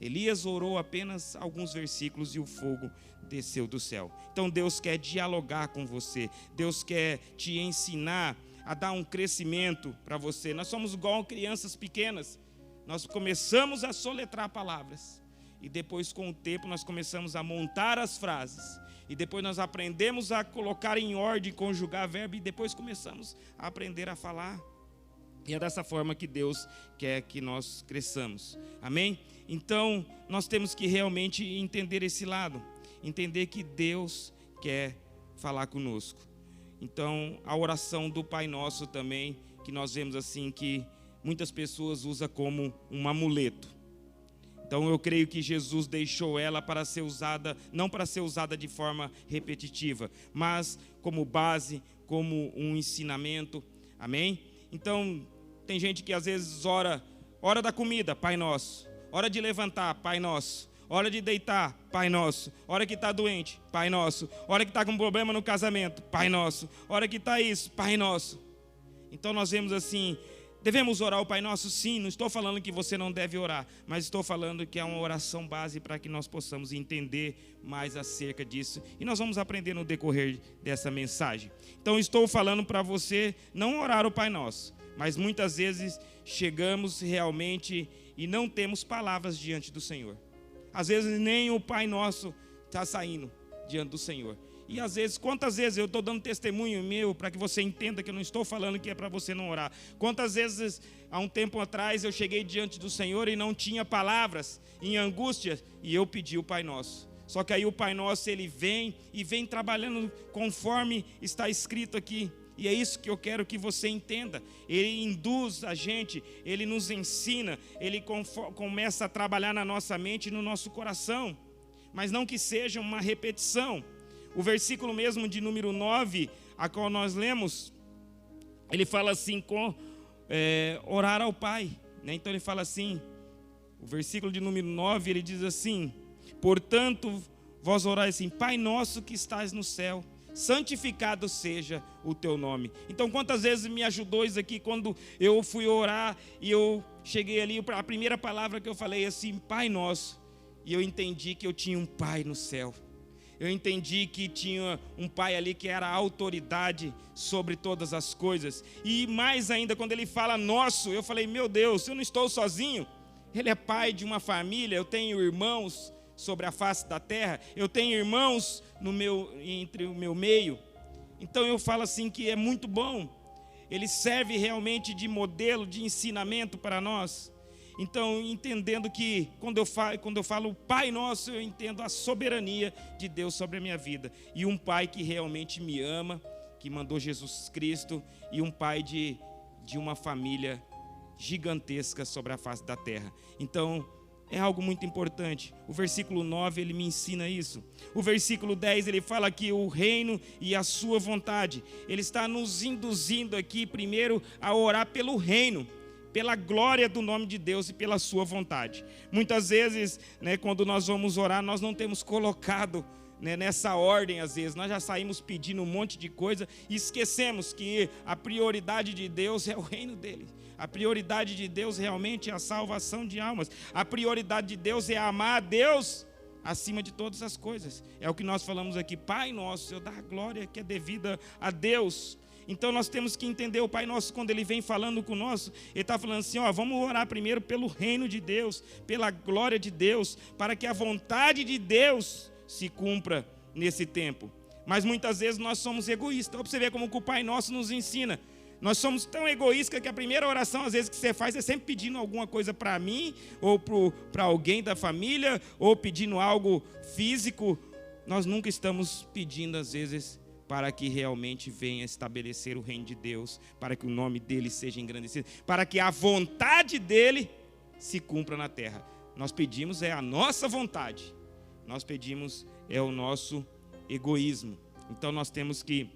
Elias orou apenas alguns versículos e o fogo desceu do céu. Então Deus quer dialogar com você. Deus quer te ensinar a dar um crescimento para você. Nós somos igual crianças pequenas. Nós começamos a soletrar palavras. E depois, com o tempo, nós começamos a montar as frases. E depois nós aprendemos a colocar em ordem, conjugar verbo. E depois começamos a aprender a falar. E é dessa forma que Deus quer que nós cresçamos. Amém? Então, nós temos que realmente entender esse lado. Entender que Deus quer falar conosco. Então, a oração do Pai Nosso também, que nós vemos assim, que muitas pessoas usam como um amuleto. Então eu creio que Jesus deixou ela para ser usada, não para ser usada de forma repetitiva, mas como base, como um ensinamento. Amém? Então tem gente que às vezes ora, hora da comida, Pai Nosso. Hora de levantar, Pai Nosso. Hora de deitar, Pai Nosso. Hora que está doente, Pai Nosso. Hora que está com problema no casamento, Pai Nosso. Hora que está isso, Pai Nosso. Então nós vemos assim, devemos orar o Pai Nosso? Sim, não estou falando que você não deve orar, mas estou falando que é uma oração base para que nós possamos entender mais acerca disso. E nós vamos aprender no decorrer dessa mensagem. Então estou falando para você não orar o Pai Nosso, mas muitas vezes chegamos realmente e não temos palavras diante do Senhor. Às vezes nem o Pai Nosso está saindo diante do Senhor. E às vezes, quantas vezes eu estou dando testemunho meu para que você entenda que eu não estou falando que é para você não orar. Quantas vezes, há um tempo atrás, eu cheguei diante do Senhor e não tinha palavras, em angústia, e eu pedi o Pai Nosso. Só que aí o Pai Nosso, ele vem e vem trabalhando conforme está escrito aqui. E é isso que eu quero que você entenda. Ele induz a gente, ele nos ensina, ele começa a trabalhar na nossa mente e no nosso coração. Mas não que seja uma repetição. O versículo mesmo de número 9, a qual nós lemos, ele fala assim, orar ao Pai. Né? Então ele fala assim, o versículo de número 9, ele diz assim, portanto, vós orais assim, Pai nosso que estás no céu, santificado seja o teu nome. Então quantas vezes me ajudou isso aqui, quando eu fui orar e eu cheguei ali, a primeira palavra que eu falei assim, Pai nosso, e eu entendi que eu tinha um Pai no céu. Eu entendi que tinha um Pai ali que era a autoridade sobre todas as coisas. E mais ainda, quando ele fala nosso, eu falei, meu Deus, eu não estou sozinho. Ele é pai de uma família, eu tenho irmãos sobre a face da terra, eu tenho irmãos entre o meu meio. Então eu falo assim que é muito bom. Ele serve realmente de modelo, de ensinamento para nós. Então, entendendo que quando eu falo Pai Nosso, eu entendo a soberania de Deus sobre a minha vida. E um Pai que realmente me ama, que mandou Jesus Cristo, e um Pai de uma família gigantesca sobre a face da terra. Então, é algo muito importante. O versículo 9, ele me ensina isso. O versículo 10, ele fala que o reino e a sua vontade. Ele está nos induzindo aqui, primeiro, a orar pelo reino, pela glória do nome de Deus e pela sua vontade. Muitas vezes, né, quando nós vamos orar, nós não temos colocado, né, nessa ordem. Às vezes nós já saímos pedindo um monte de coisa e esquecemos que a prioridade de Deus é o reino dele. A prioridade de Deus realmente é a salvação de almas. A prioridade de Deus é amar a Deus acima de todas as coisas. É o que nós falamos aqui, Pai Nosso, eu dar a glória que é devida a Deus. Então nós temos que entender o Pai Nosso, quando Ele vem falando conosco, Ele está falando assim, vamos orar primeiro pelo reino de Deus, pela glória de Deus, para que a vontade de Deus se cumpra nesse tempo. Mas muitas vezes nós somos egoístas. Para você ver como que o Pai Nosso nos ensina. Nós somos tão egoístas que a primeira oração, às vezes, que você faz é sempre pedindo alguma coisa para mim, ou para alguém da família, ou pedindo algo físico. Nós nunca estamos pedindo, às vezes, para que realmente venha estabelecer o reino de Deus, para que o nome dele seja engrandecido, para que a vontade dele se cumpra na terra. Nós pedimos a nossa vontade, nós pedimos o nosso egoísmo. Então nós temos que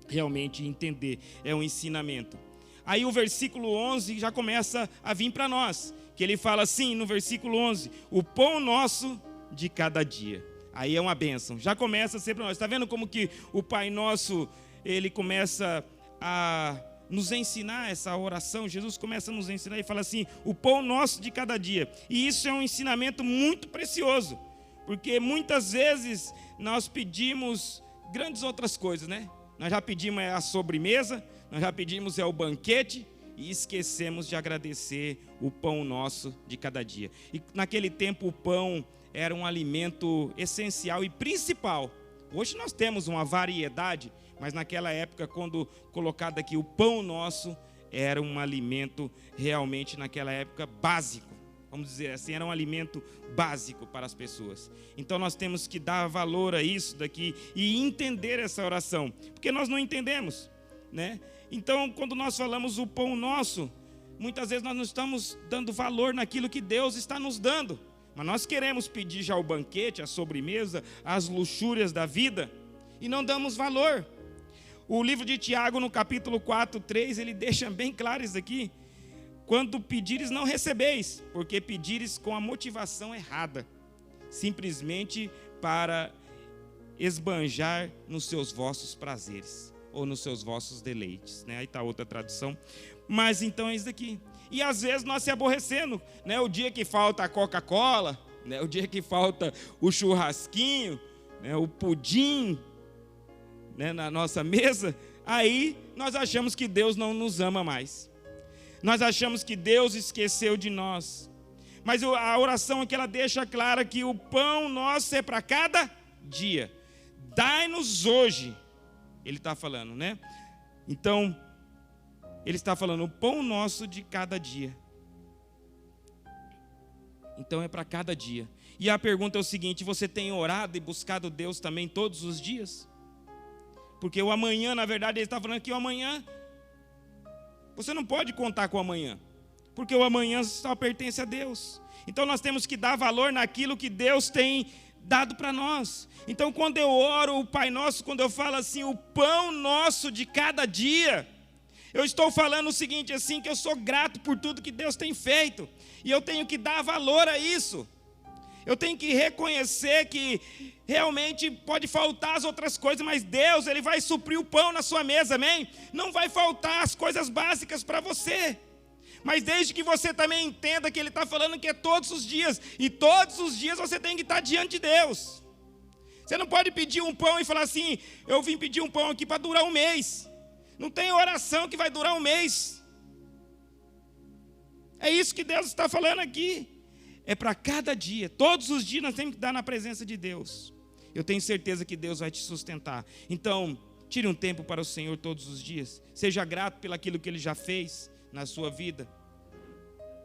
realmente entender, é um ensinamento. Aí o versículo 11 já começa a vir para nós, que ele fala assim no versículo 11, o pão nosso de cada dia. Aí é uma bênção, já começa a ser para nós. Está vendo como que o Pai Nosso, ele começa a nos ensinar essa oração? Jesus começa a nos ensinar e fala assim, o pão nosso de cada dia. E isso é um ensinamento muito precioso, porque muitas vezes nós pedimos grandes outras coisas, né? Nós já pedimos a sobremesa, nós já pedimos o banquete, e esquecemos de agradecer o pão nosso de cada dia. E naquele tempo o pão era um alimento essencial e principal. Hoje nós temos uma variedade, mas naquela época, quando colocado aqui, o pão nosso era um alimento realmente, naquela época, básico. Vamos dizer assim, era um alimento básico para as pessoas. Então nós temos que dar valor a isso daqui e entender essa oração, porque nós não entendemos, né? Então, quando nós falamos o pão nosso, muitas vezes nós não estamos dando valor naquilo que Deus está nos dando. Mas nós queremos pedir já o banquete, a sobremesa, as luxúrias da vida, e não damos valor. O livro de Tiago, no capítulo 4, 3, ele deixa bem claro isso aqui. Quando pedires, não recebeis, porque pedires com a motivação errada, simplesmente para esbanjar nos seus vossos prazeres, ou nos seus vossos deleites, né? Aí está outra tradução, mas então é isso daqui. E às vezes nós se aborrecendo, né? O dia que falta a Coca-Cola, né? O dia que falta o churrasquinho, né? O pudim, né? Na nossa mesa, aí nós achamos que Deus não nos ama mais. Nós achamos que Deus esqueceu de nós. Mas a oração aqui ela deixa clara que o pão nosso é para cada dia. Dai-nos hoje. Ele está falando, né? Então, ele está falando o pão nosso de cada dia. Então é para cada dia. E a pergunta é o seguinte: você tem orado e buscado Deus também todos os dias? Porque o amanhã, na verdade, ele está falando que o amanhã, você não pode contar com o amanhã, porque o amanhã só pertence a Deus. Então nós temos que dar valor naquilo que Deus tem dado para nós. Então quando eu oro o Pai Nosso, quando eu falo assim, o pão nosso de cada dia, eu estou falando o seguinte assim, que eu sou grato por tudo que Deus tem feito, e eu tenho que dar valor a isso. Eu tenho que reconhecer que realmente pode faltar as outras coisas, mas Deus, Ele vai suprir o pão na sua mesa, amém? Não vai faltar as coisas básicas para você. Mas desde que você também entenda que Ele está falando que é todos os dias, e todos os dias você tem que estar diante de Deus. Você não pode pedir um pão e falar assim, eu vim pedir um pão aqui para durar um mês. Não tem oração que vai durar um mês. É isso que Deus está falando aqui. É para cada dia, todos os dias nós temos que dar na presença de Deus. Eu tenho certeza que Deus vai te sustentar. Então, tire um tempo para o Senhor todos os dias. Seja grato pelo aquilo que Ele já fez na sua vida.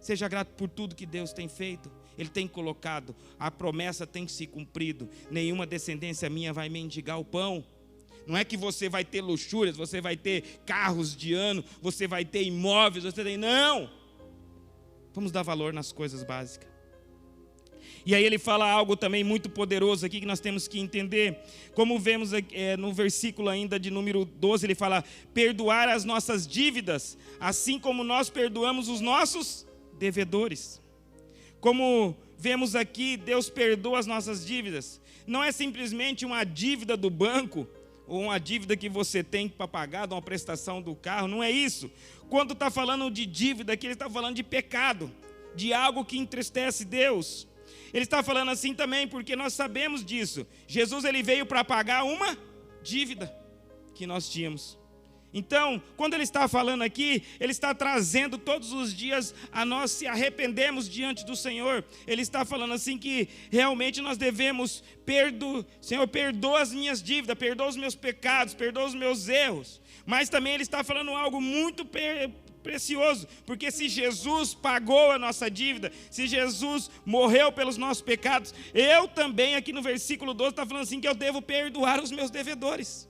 Seja grato por tudo que Deus tem feito. Ele tem colocado, a promessa tem se cumprido. Nenhuma descendência minha vai mendigar o pão. Não é que você vai ter luxúrias, você vai ter carros de ano, você vai ter imóveis, você tem... Não! Vamos dar valor nas coisas básicas. E aí ele fala algo também muito poderoso aqui que nós temos que entender. Como vemos no versículo ainda de número 12, ele fala, perdoar as nossas dívidas, assim como nós perdoamos os nossos devedores. Como vemos aqui, Deus perdoa as nossas dívidas. Não é simplesmente uma dívida do banco, ou uma dívida que você tem para pagar, de uma prestação do carro, não é isso. Quando está falando de dívida aqui, ele está falando de pecado, de algo que entristece Deus. Ele está falando assim também porque nós sabemos disso. Jesus ele veio para pagar uma dívida que nós tínhamos. Então, quando ele está falando aqui, ele está trazendo todos os dias a nós se arrependermos diante do Senhor. Ele está falando assim que realmente nós devemos Senhor, perdoa as minhas dívidas, perdoa os meus pecados, perdoa os meus erros. Mas também ele está falando algo muito precioso, porque se Jesus pagou a nossa dívida, se Jesus morreu pelos nossos pecados, eu também, aqui no versículo 12, está falando assim que eu devo perdoar os meus devedores.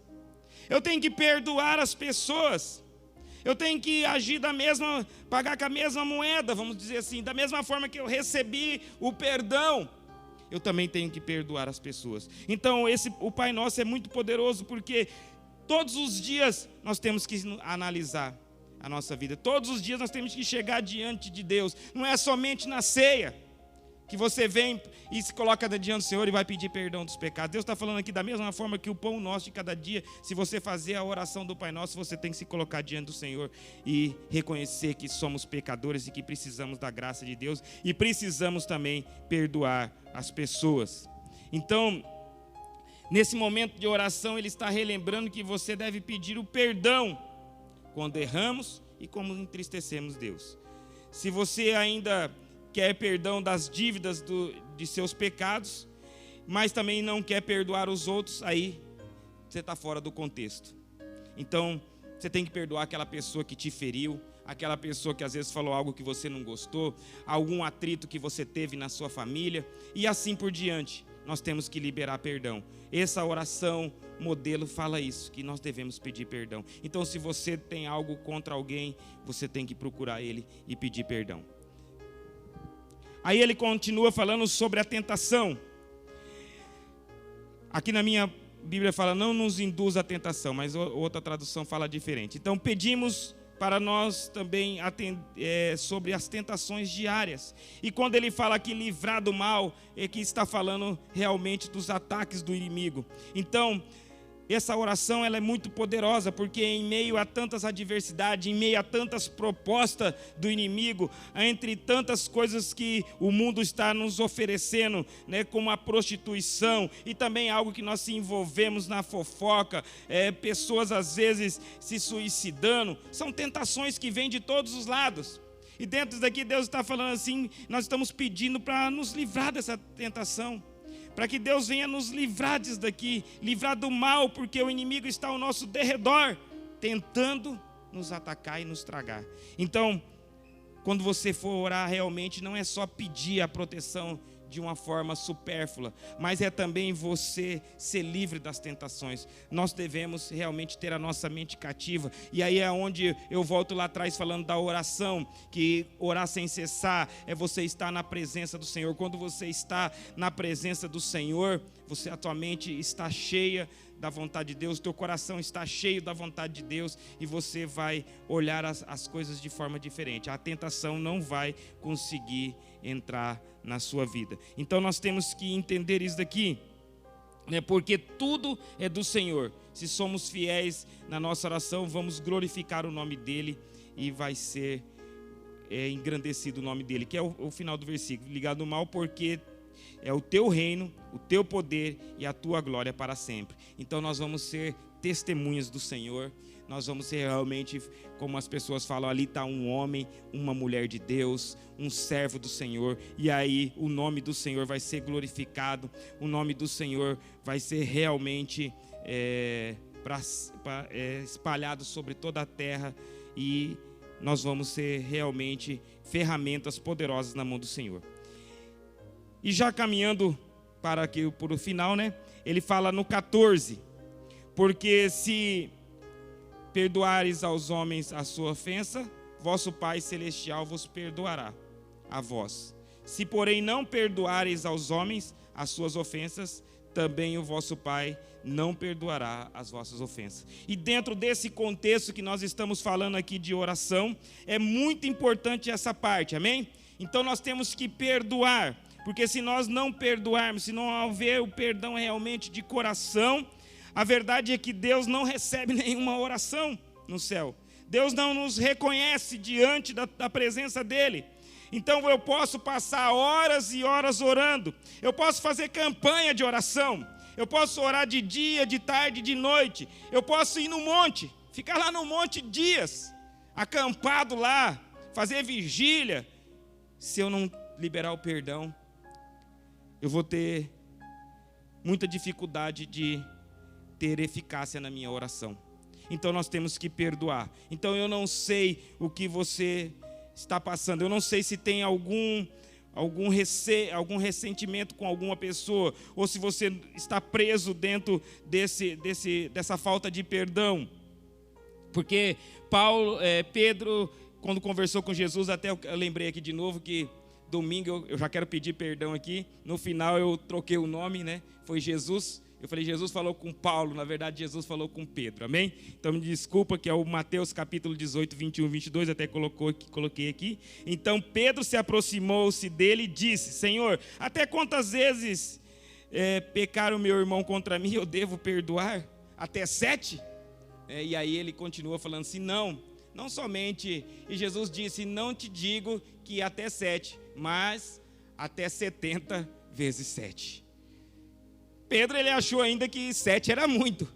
Eu tenho que perdoar as pessoas. Eu tenho que agir pagar com a mesma moeda, vamos dizer assim, da mesma forma que eu recebi o perdão, eu também tenho que perdoar as pessoas. Então o Pai Nosso é muito poderoso, porque todos os dias nós temos que analisar a nossa vida. Todos os dias nós temos que chegar diante de Deus. Não é somente na ceia que você vem e se coloca diante do Senhor e vai pedir perdão dos pecados. Deus está falando aqui da mesma forma que o pão nosso de cada dia. Se você fazer a oração do Pai Nosso, você tem que se colocar diante do Senhor e reconhecer que somos pecadores e que precisamos da graça de Deus e precisamos também perdoar as pessoas. Então, nesse momento de oração, ele está relembrando que você deve pedir o perdão quando erramos e como entristecemos Deus. Se você ainda quer perdão das dívidas de seus pecados, mas também não quer perdoar os outros, aí você está fora do contexto. Então, você tem que perdoar aquela pessoa que te feriu, aquela pessoa que às vezes falou algo que você não gostou, algum atrito que você teve na sua família, e assim por diante. Nós temos que liberar perdão. Essa oração modelo fala isso, que nós devemos pedir perdão. Então, se você tem algo contra alguém, você tem que procurar ele e pedir perdão. Aí ele continua falando sobre a tentação. Aqui na minha Bíblia fala, não nos induz à tentação, mas outra tradução fala diferente. Então, pedimos para nós também sobre as tentações diárias. E quando ele fala aqui livrar do mal, é que está falando realmente dos ataques do inimigo. Então, essa oração ela é muito poderosa, porque em meio a tantas adversidades, em meio a tantas propostas do inimigo, entre tantas coisas que o mundo está nos oferecendo, né, como a prostituição, e também algo que nós se envolvemos na fofoca, pessoas às vezes se suicidando, são tentações que vêm de todos os lados. E dentro disso daqui Deus está falando assim, nós estamos pedindo para nos livrar dessa tentação, para que Deus venha nos livrar disso daqui, livrar do mal, porque o inimigo está ao nosso derredor, tentando nos atacar e nos tragar. Então, quando você for orar realmente, não é só pedir a proteção de uma forma supérflua, mas é também você ser livre das tentações. Nós devemos realmente ter a nossa mente cativa, e aí é onde eu volto lá atrás falando da oração, que orar sem cessar é você estar na presença do Senhor. Quando você está na presença do Senhor, a tua mente está cheia da vontade de Deus, teu coração está cheio da vontade de Deus, e você vai olhar as coisas de forma diferente. A tentação não vai conseguir entrar na sua vida. Então nós temos que entender isso daqui, né? Porque tudo é do Senhor. Se somos fiéis na nossa oração, vamos glorificar o nome dEle, e vai ser engrandecido o nome dEle, que é o final do versículo, ligado ao mal, porque é o teu reino, o teu poder e a tua glória para sempre. Então nós vamos ser testemunhas do Senhor. Nós vamos ser realmente, como as pessoas falam, ali está um homem, uma mulher de Deus, um servo do Senhor, e aí o nome do Senhor vai ser glorificado, o nome do Senhor vai ser realmente espalhado sobre toda a terra, e nós vamos ser realmente ferramentas poderosas na mão do Senhor. E já caminhando para o final, né? Ele fala no 14, porque se perdoares aos homens a sua ofensa, vosso Pai Celestial vos perdoará a vós. Se, porém, não perdoares aos homens as suas ofensas, também o vosso Pai não perdoará as vossas ofensas. E dentro desse contexto que nós estamos falando aqui de oração, é muito importante essa parte, amém? Então nós temos que perdoar, porque se nós não perdoarmos, se não houver o perdão realmente de coração, a verdade é que Deus não recebe nenhuma oração no céu. Deus não nos reconhece diante da presença dEle. Então eu posso passar horas e horas orando. Eu posso fazer campanha de oração. Eu posso orar de dia, de tarde, de noite. Eu posso ir no monte, ficar lá no monte dias, acampado lá, fazer vigília. Se eu não liberar o perdão, eu vou ter muita dificuldade de ter eficácia na minha oração. Então nós temos que perdoar. Então eu não sei o que você está passando, eu não sei se tem algum ressentimento com alguma pessoa, ou se você está preso dentro dessa falta de perdão. Porque Pedro, quando conversou com Jesus, até eu lembrei aqui de novo que domingo eu já quero pedir perdão aqui. No final eu troquei o nome, né? Foi Jesus. Eu falei, Jesus falou com Paulo, na verdade Jesus falou com Pedro, amém? Então me desculpa, que é o Mateus capítulo 18, 21, 22, até coloquei aqui. Então Pedro se aproximou-se dele e disse, Senhor, até quantas vezes pecaram meu irmão contra mim, eu devo perdoar? Até 7? E aí ele continua falando assim, não somente, e Jesus disse, não te digo que até 7, mas até 70 vezes 7. Pedro, ele achou ainda que 7 era muito,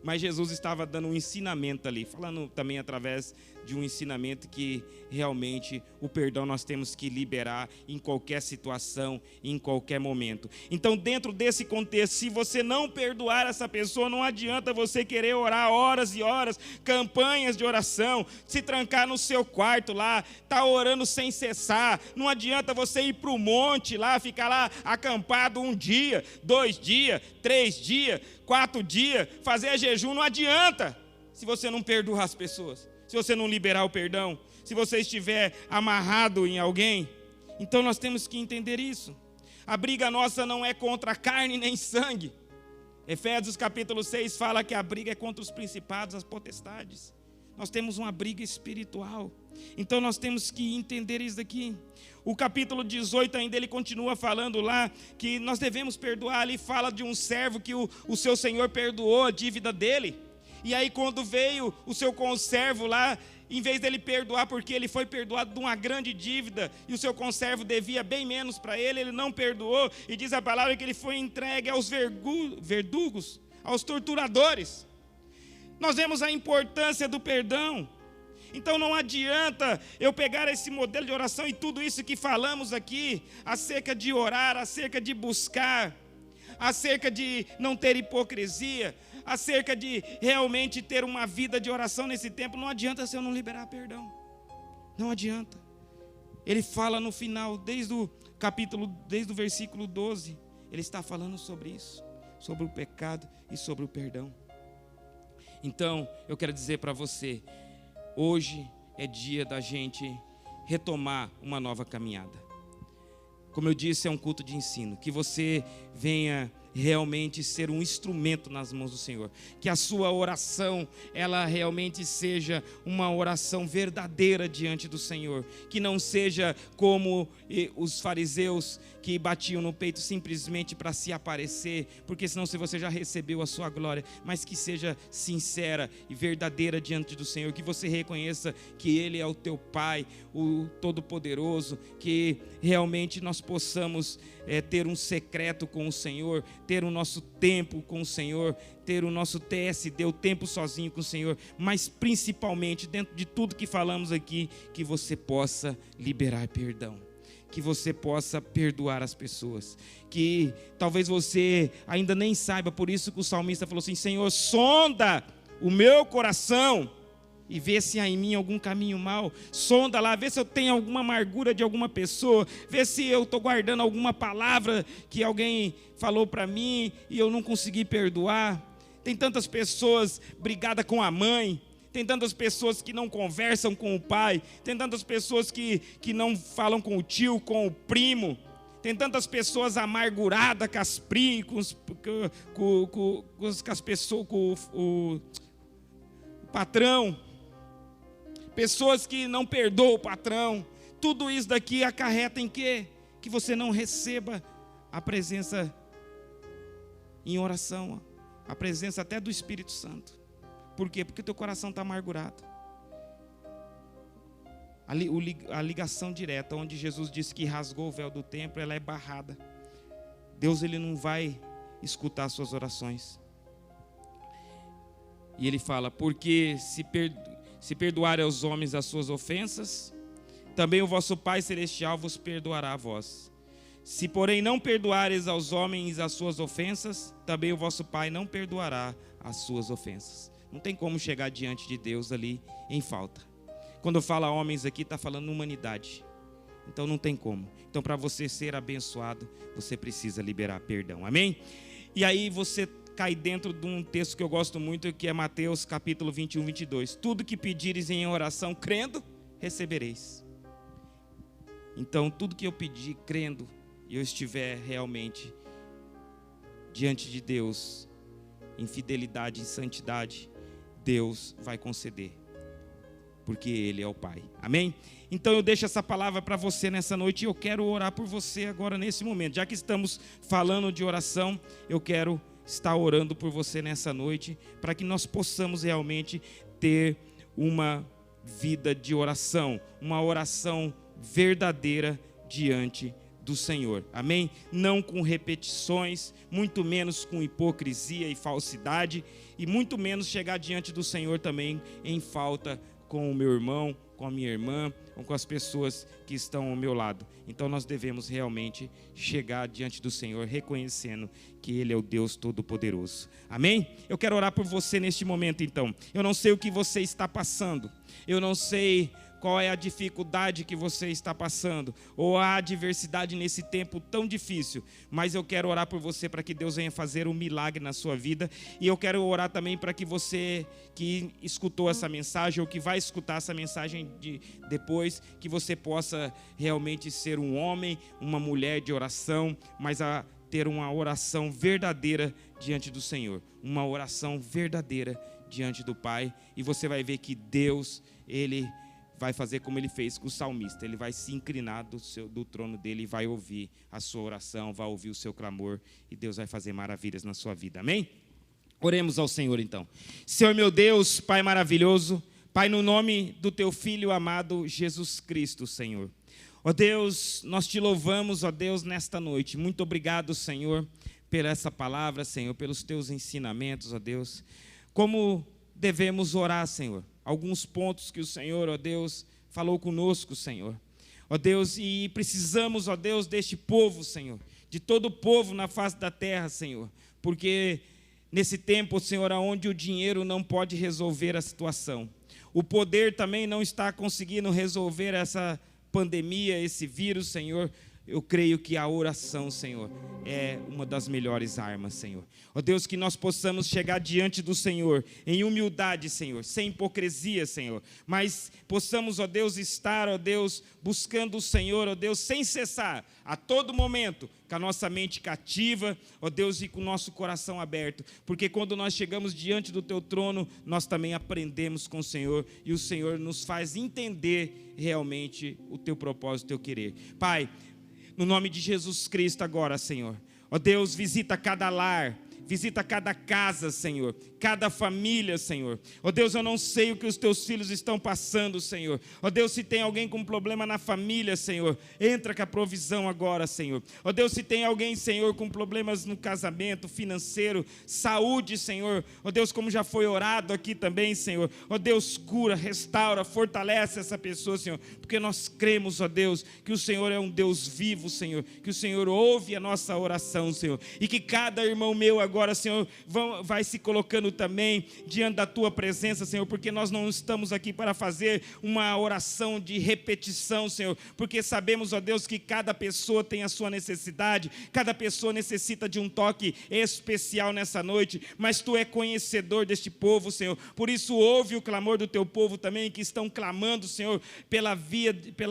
mas Jesus estava dando um ensinamento ali, falando também através de um ensinamento que realmente o perdão nós temos que liberar em qualquer situação, em qualquer momento. Então, dentro desse contexto, se você não perdoar essa pessoa, não adianta você querer orar horas e horas, campanhas de oração, se trancar no seu quarto lá, tá orando sem cessar. Não adianta você ir para o monte lá, ficar lá acampado 1 dia, 2 dias, 3 dias, 4 dias, fazer jejum. Não adianta se você não perdoar as pessoas, se você não liberar o perdão, se você estiver amarrado em alguém. Então nós temos que entender isso. A briga nossa não é contra carne nem sangue. Efésios capítulo 6 fala que a briga é contra os principados, as potestades. nós temos uma briga espiritual. Então nós temos que entender isso daqui. O capítulo 18 ainda ele continua falando lá que nós devemos perdoar. Ali fala de um servo que o seu senhor perdoou a dívida dele. E aí quando veio o seu conservo lá, em vez dele perdoar, porque ele foi perdoado de uma grande dívida, e o seu conservo devia bem menos para ele, ele não perdoou, e diz a palavra que ele foi entregue aos verdugos, aos torturadores. Nós vemos a importância do perdão. Então não adianta eu pegar esse modelo de oração e tudo isso que falamos aqui, acerca de orar, acerca de buscar, acerca de não ter hipocrisia, acerca de realmente ter uma vida de oração nesse tempo. Não adianta se eu não liberar perdão. Não adianta. Ele fala no final, desde o versículo 12, ele está falando sobre isso, sobre o pecado e sobre o perdão. Então, eu quero dizer para você, hoje é dia da gente retomar uma nova caminhada. Como eu disse, é um culto de ensino. Que você venha realmente ser um instrumento nas mãos do Senhor. Que a sua oração, ela realmente seja uma oração verdadeira diante do Senhor. Que não seja como os fariseus que batiam no peito simplesmente para se aparecer, porque senão você já recebeu a sua glória, mas que seja sincera e verdadeira diante do Senhor, que você reconheça que Ele é o teu Pai, o Todo-Poderoso, que realmente nós possamos ter um secreto com o Senhor, ter o nosso tempo com o Senhor, ter o nosso TSD, o tempo sozinho com o Senhor, mas principalmente dentro de tudo que falamos aqui, que você possa liberar perdão. Que você possa perdoar as pessoas, que talvez você ainda nem saiba, por isso que o salmista falou assim: Senhor, sonda o meu coração e vê se há em mim algum caminho mau, sonda lá, vê se eu tenho alguma amargura de alguma pessoa, vê se eu estou guardando alguma palavra que alguém falou para mim e eu não consegui perdoar. Tem tantas pessoas brigadas com a mãe, tem tantas pessoas que não conversam com o pai, tem tantas pessoas que não falam com o tio, com o primo, tem tantas pessoas amarguradas com as primas, com as pessoas, com o patrão, pessoas que não perdoam o patrão. Tudo isso daqui acarreta em quê? Que você não receba a presença em oração, a presença até do Espírito Santo. Por quê? Porque teu coração está amargurado. A ligação direta, onde Jesus disse que rasgou o véu do templo, ela é barrada. Deus, ele não vai escutar as suas orações. E ele fala: porque se perdoarem aos homens as suas ofensas, também o vosso Pai Celestial vos perdoará a vós. Se porém não perdoares aos homens as suas ofensas, também o vosso Pai não perdoará as suas ofensas. Não tem como chegar diante de Deus ali em falta. Quando fala homens aqui, está falando humanidade. Então não tem como. Então, para você ser abençoado, você precisa liberar perdão. Amém? E aí você cai dentro de um texto que eu gosto muito, que é Mateus capítulo 21, 22. Tudo que pedires em oração, crendo, recebereis. Então, tudo que eu pedir, crendo, e eu estiver realmente diante de Deus, em fidelidade, em santidade, Deus vai conceder, porque Ele é o Pai. Amém? Então eu deixo essa palavra para você nessa noite, e eu quero orar por você agora nesse momento. Já que estamos falando de oração, eu quero estar orando por você nessa noite, para que nós possamos realmente ter uma vida de oração, uma oração verdadeira diante do Senhor. Amém? Não com repetições, muito menos com hipocrisia e falsidade, e muito menos chegar diante do Senhor também em falta com o meu irmão, com a minha irmã, ou com as pessoas que estão ao meu lado. Então nós devemos realmente chegar diante do Senhor reconhecendo que Ele é o Deus Todo-Poderoso. Amém? Eu quero orar por você neste momento então. Eu não sei o que você está passando, eu não sei qual é a dificuldade que você está passando, ou a adversidade nesse tempo tão difícil, mas eu quero orar por você para que Deus venha fazer um milagre na sua vida. E eu quero orar também para que você que escutou essa mensagem, ou que vai escutar essa mensagem depois, que você possa realmente ser um homem, uma mulher de oração, mas a ter uma oração verdadeira diante do Senhor, uma oração verdadeira diante do Pai, e você vai ver que Deus, Ele vai fazer como Ele fez com o salmista. Ele vai se inclinar do trono dele e vai ouvir a sua oração, vai ouvir o seu clamor, e Deus vai fazer maravilhas na sua vida, amém? Oremos ao Senhor então. Senhor meu Deus, Pai maravilhoso, Pai, no nome do Teu Filho amado Jesus Cristo, Senhor. Ó Deus, nós Te louvamos, ó Deus, nesta noite. Muito obrigado, Senhor, pela essa palavra, Senhor, pelos Teus ensinamentos, ó Deus. Como devemos orar, Senhor? Alguns pontos que o Senhor, ó Deus, falou conosco, Senhor. Ó Deus, e precisamos, ó Deus, deste povo, Senhor, de todo o povo na face da terra, Senhor, porque nesse tempo, Senhor, onde o dinheiro não pode resolver a situação, o poder também não está conseguindo resolver essa pandemia, esse vírus, Senhor. Eu creio que a oração, Senhor, é uma das melhores armas, Senhor. Ó Deus, que nós possamos chegar diante do Senhor em humildade, Senhor, sem hipocrisia, Senhor, mas possamos, ó Deus, estar, ó Deus, buscando o Senhor, ó Deus, sem cessar, a todo momento, com a nossa mente cativa, ó Deus, e com o nosso coração aberto, porque quando nós chegamos diante do Teu trono, nós também aprendemos com o Senhor, e o Senhor nos faz entender realmente o Teu propósito, o Teu querer. Pai, no nome de Jesus Cristo agora, Senhor, ó Deus, visita cada lar, visita cada casa, Senhor, cada família, Senhor. Ó Deus, eu não sei o que os Teus filhos estão passando, Senhor. Ó Deus, se tem alguém com problema na família, Senhor, entra com a provisão agora, Senhor. Ó Deus, se tem alguém, Senhor, com problemas no casamento, financeiro, saúde, Senhor. Ó Deus, como já foi orado aqui também, Senhor. Ó Deus, cura, restaura, fortalece essa pessoa, Senhor, porque nós cremos, ó Deus, que o Senhor é um Deus vivo, Senhor, que o Senhor ouve a nossa oração, Senhor, e que cada irmão meu agora, Senhor, vai se colocando também diante da Tua presença, Senhor, porque nós não estamos aqui para fazer uma oração de repetição, Senhor, porque sabemos, ó Deus, que cada pessoa tem a sua necessidade, cada pessoa necessita de um toque especial nessa noite, mas Tu é conhecedor deste povo, Senhor, por isso ouve o clamor do Teu povo também, que estão clamando, Senhor, pela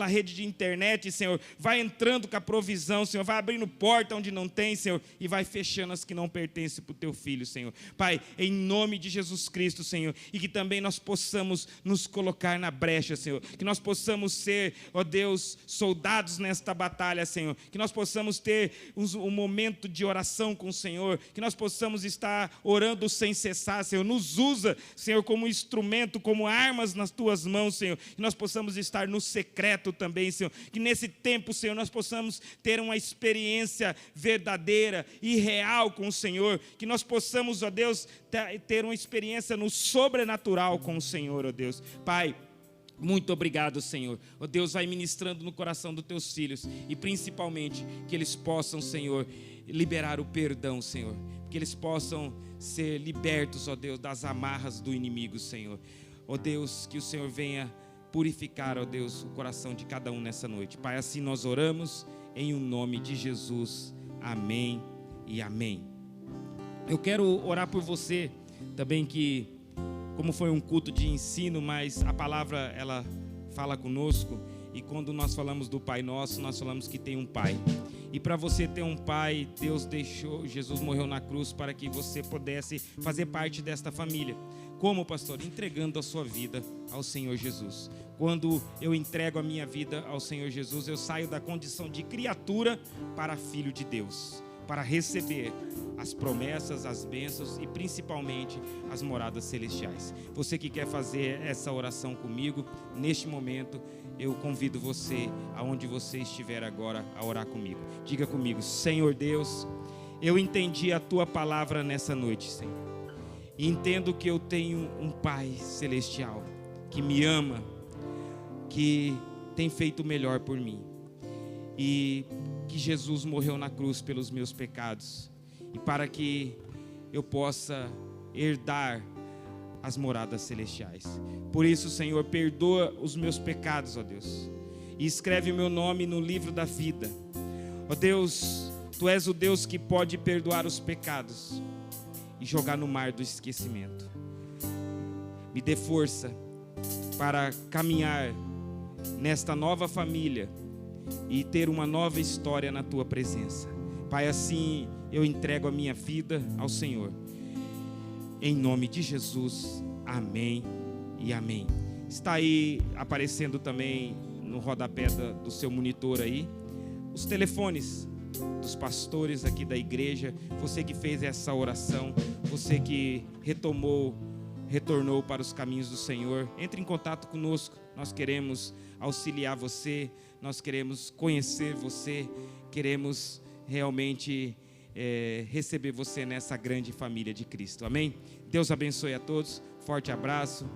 rede de internet, Senhor, vai entrando com a provisão, Senhor, vai abrindo porta onde não tem, Senhor, e vai fechando as que não pertencem para o Teu Filho, Senhor. Pai, em nome de Jesus Cristo, Senhor, e que também nós possamos nos colocar na brecha, Senhor, que nós possamos ser, ó Deus, soldados nesta batalha, Senhor, que nós possamos ter um momento de oração com o Senhor, que nós possamos estar orando sem cessar, Senhor, nos usa, Senhor, como instrumento, como armas nas Tuas mãos, Senhor, que nós possamos estar no secreto também, Senhor, que nesse tempo, Senhor, nós possamos ter uma experiência verdadeira e real com o Senhor, que nós possamos, ó Deus, ter uma experiência no sobrenatural com o Senhor, ó Deus. Pai, muito obrigado, Senhor. Ó Deus, vai ministrando no coração dos Teus filhos e principalmente que eles possam, Senhor, liberar o perdão, Senhor, que eles possam ser libertos, ó Deus, das amarras do inimigo, Senhor. Ó Deus, que o Senhor venha purificar, ó Deus, o coração de cada um nessa noite. Pai, assim nós oramos em o nome de Jesus. Amém e amém. Eu quero orar por você também, que como foi um culto de ensino, mas a palavra ela fala conosco, e quando nós falamos do Pai Nosso, nós falamos que tem um Pai. E para você ter um Pai, Deus deixou, Jesus morreu na cruz para que você pudesse fazer parte desta família. Como, pastor? Entregando a sua vida ao Senhor Jesus. Quando eu entrego a minha vida ao Senhor Jesus, eu saio da condição de criatura para filho de Deus, para receber as promessas, as bênçãos e principalmente as moradas celestiais. Você que quer fazer essa oração comigo, neste momento, eu convido você, aonde você estiver agora, a orar comigo. Diga comigo: Senhor Deus, eu entendi a Tua palavra nessa noite, Senhor. E entendo que eu tenho um Pai celestial que me ama, que tem feito o melhor por mim. E que Jesus morreu na cruz pelos meus pecados, e para que eu possa herdar as moradas celestiais. Por isso, Senhor, perdoa os meus pecados, ó Deus, e escreve o meu nome no livro da vida. Ó Deus, Tu és o Deus que pode perdoar os pecados e jogar no mar do esquecimento. Me dê força para caminhar nesta nova família e ter uma nova história na Tua presença. Pai, assim eu entrego a minha vida ao Senhor. Em nome de Jesus. Amém e amém. Está aí aparecendo também no rodapé do seu monitor aí os telefones dos pastores aqui da igreja. Você que fez essa oração, você que retornou para os caminhos do Senhor, entre em contato conosco. Nós queremos auxiliar você, nós queremos conhecer você, queremos realmente receber você nessa grande família de Cristo. Amém? Deus abençoe a todos, forte abraço.